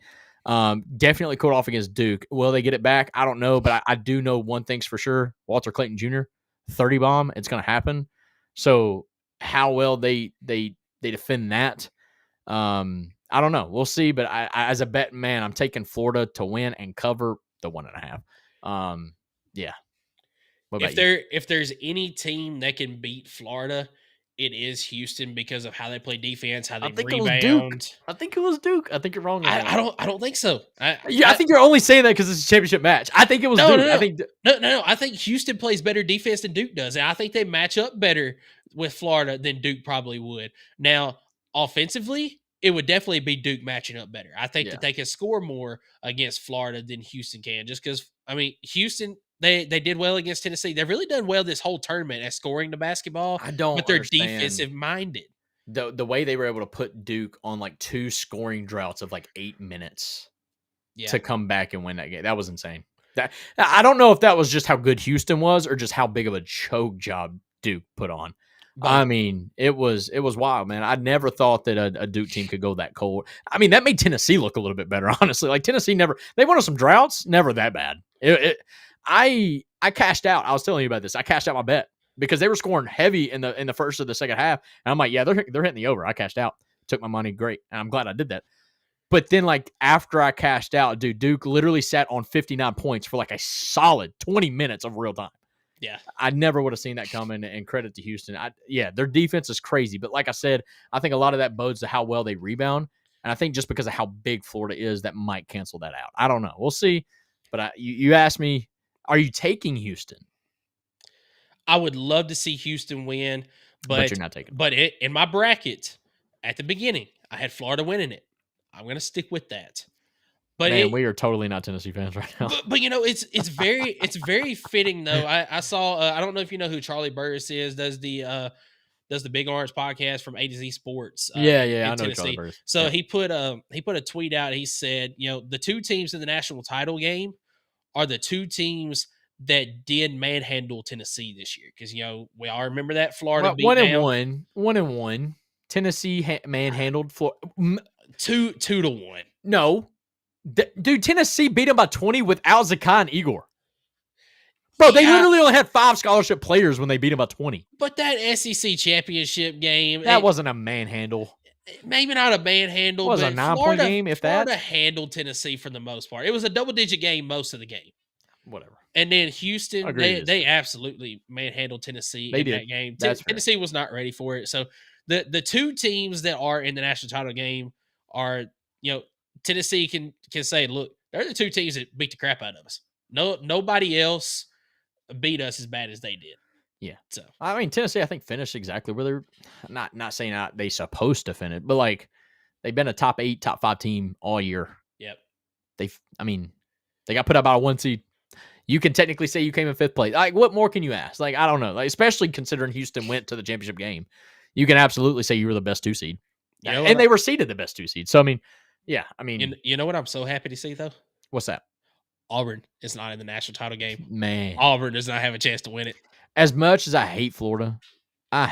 Definitely cooled off against Duke. Will they get it back? I don't know, but I do know one thing's for sure. Walter Clayton Jr., 30 bomb, it's going to happen. So how well they defend that, I don't know. We'll see. But I as a betting man, I'm taking Florida to win and cover the 1.5. Yeah. What about you?
If there's any team that can beat Florida, it is Houston because of how they play defense, how they rebound.
I think it was Duke. I think you're wrong.
I don't think so. I
think you're only saying that because it's a championship match. I think it was Duke.
No. I think Houston plays better defense than Duke does. And I think they match up better with Florida than Duke probably would. Now, offensively, it would definitely be Duke matching up better. I think that they can score more against Florida than Houston can. Just because, Houston, they did well against Tennessee. They've really done well this whole tournament at scoring the basketball. But they're defensive minded.
The way they were able to put Duke on like 2 scoring droughts of like 8 minutes to come back and win that game. That was insane. I don't know if that was just how good Houston was or just how big of a choke job Duke put on. It was wild, man. I never thought that a Duke team could go that cold. That made Tennessee look a little bit better, honestly. Like Tennessee they went on some droughts, never that bad. I cashed out. I was telling you about this. I cashed out my bet because they were scoring heavy in the first or the second half. And I'm like, yeah, they're hitting the over. I cashed out, took my money. Great. And I'm glad I did that. But then like after I cashed out, dude, Duke literally sat on 59 points for like a solid 20 minutes of real time.
Yeah.
I never would have seen that coming, and credit to Houston. Their defense is crazy. But like I said, I think a lot of that bodes to how well they rebound. And I think just because of how big Florida is, that might cancel that out. I don't know. We'll see. But you asked me, are you taking Houston?
I would love to see Houston win, but
you're not taking.
But in my bracket at the beginning, I had Florida winning it. I'm going to stick with that. But
man, we are totally not Tennessee fans right now.
But it's very fitting though. I saw I don't know if you know who Charlie Burris is. Does the Big Orange podcast from A to Z Sports.
I know
Tennessee.
Charlie Burris.
So he put a tweet out. He said, the 2 teams in the national title game are the 2 teams that did manhandle Tennessee this year. Because, we all remember that Florida beat down.
1-1. Tennessee manhandled Florida.
2-1.
No. Dude, Tennessee beat them by 20 without Zakai and Igor. Bro, they literally only had 5 scholarship players when they beat them by 20.
But that SEC championship game,
That wasn't a manhandle.
Maybe not a manhandle.
It was
but
a 9-point game, if that.
Florida handled Tennessee for the most part. It was a double-digit game most of the game.
Whatever.
And then Houston,
Agreed.
they absolutely manhandled Tennessee in that game.
That's
Tennessee was not ready for it. So the two teams that are in the national title game are, Tennessee can say, look, they're the two teams that beat the crap out of us. Nobody else beat us as bad as they did.
Yeah.
So
I mean, Tennessee, I think, finished exactly where they're not saying they supposed to finish, but like they've been a top 8, top 5 team all year.
Yep.
They got put up by a 1 seed. You can technically say you came in 5th place. Like, what more can you ask? Like, I don't know. Like, especially considering Houston went to the championship game, you can absolutely say you were the best 2 seed, and they were seeded the best 2 seed. So I mean, yeah, I mean,
you know what I'm so happy to see though?
What's that?
Auburn is not in the national title game.
Man,
Auburn does not have a chance to win it.
As much as I hate Florida, I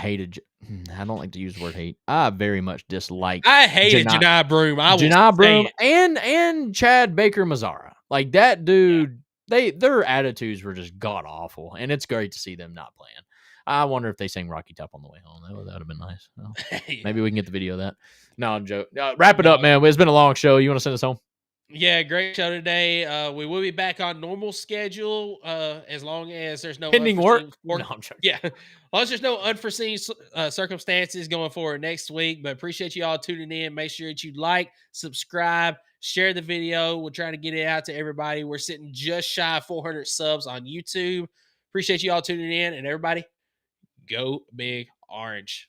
don't like to use the word hate. I very much dislike.
I hated Janai Broome.
Janai Broome and Chad Baker Mazzara. Like that dude, their attitudes were just god awful, and it's great to see them not playing. I wonder if they sang Rocky Top on the way home. That would have been nice. Well, maybe we can get the video of that. No, I'm joking. Wrap it up, man. It's been a long show. You want to send us home?
Yeah, great show today. We will be back on normal schedule as long as there's no
pending work.
No, I'm joking. Yeah, as long as there's no unforeseen circumstances going forward next week. But appreciate you all tuning in. Make sure that you like, subscribe, share the video. We're trying to get it out to everybody. We're sitting just shy of 400 subs on YouTube. Appreciate you all tuning in, and everybody, go Big Orange.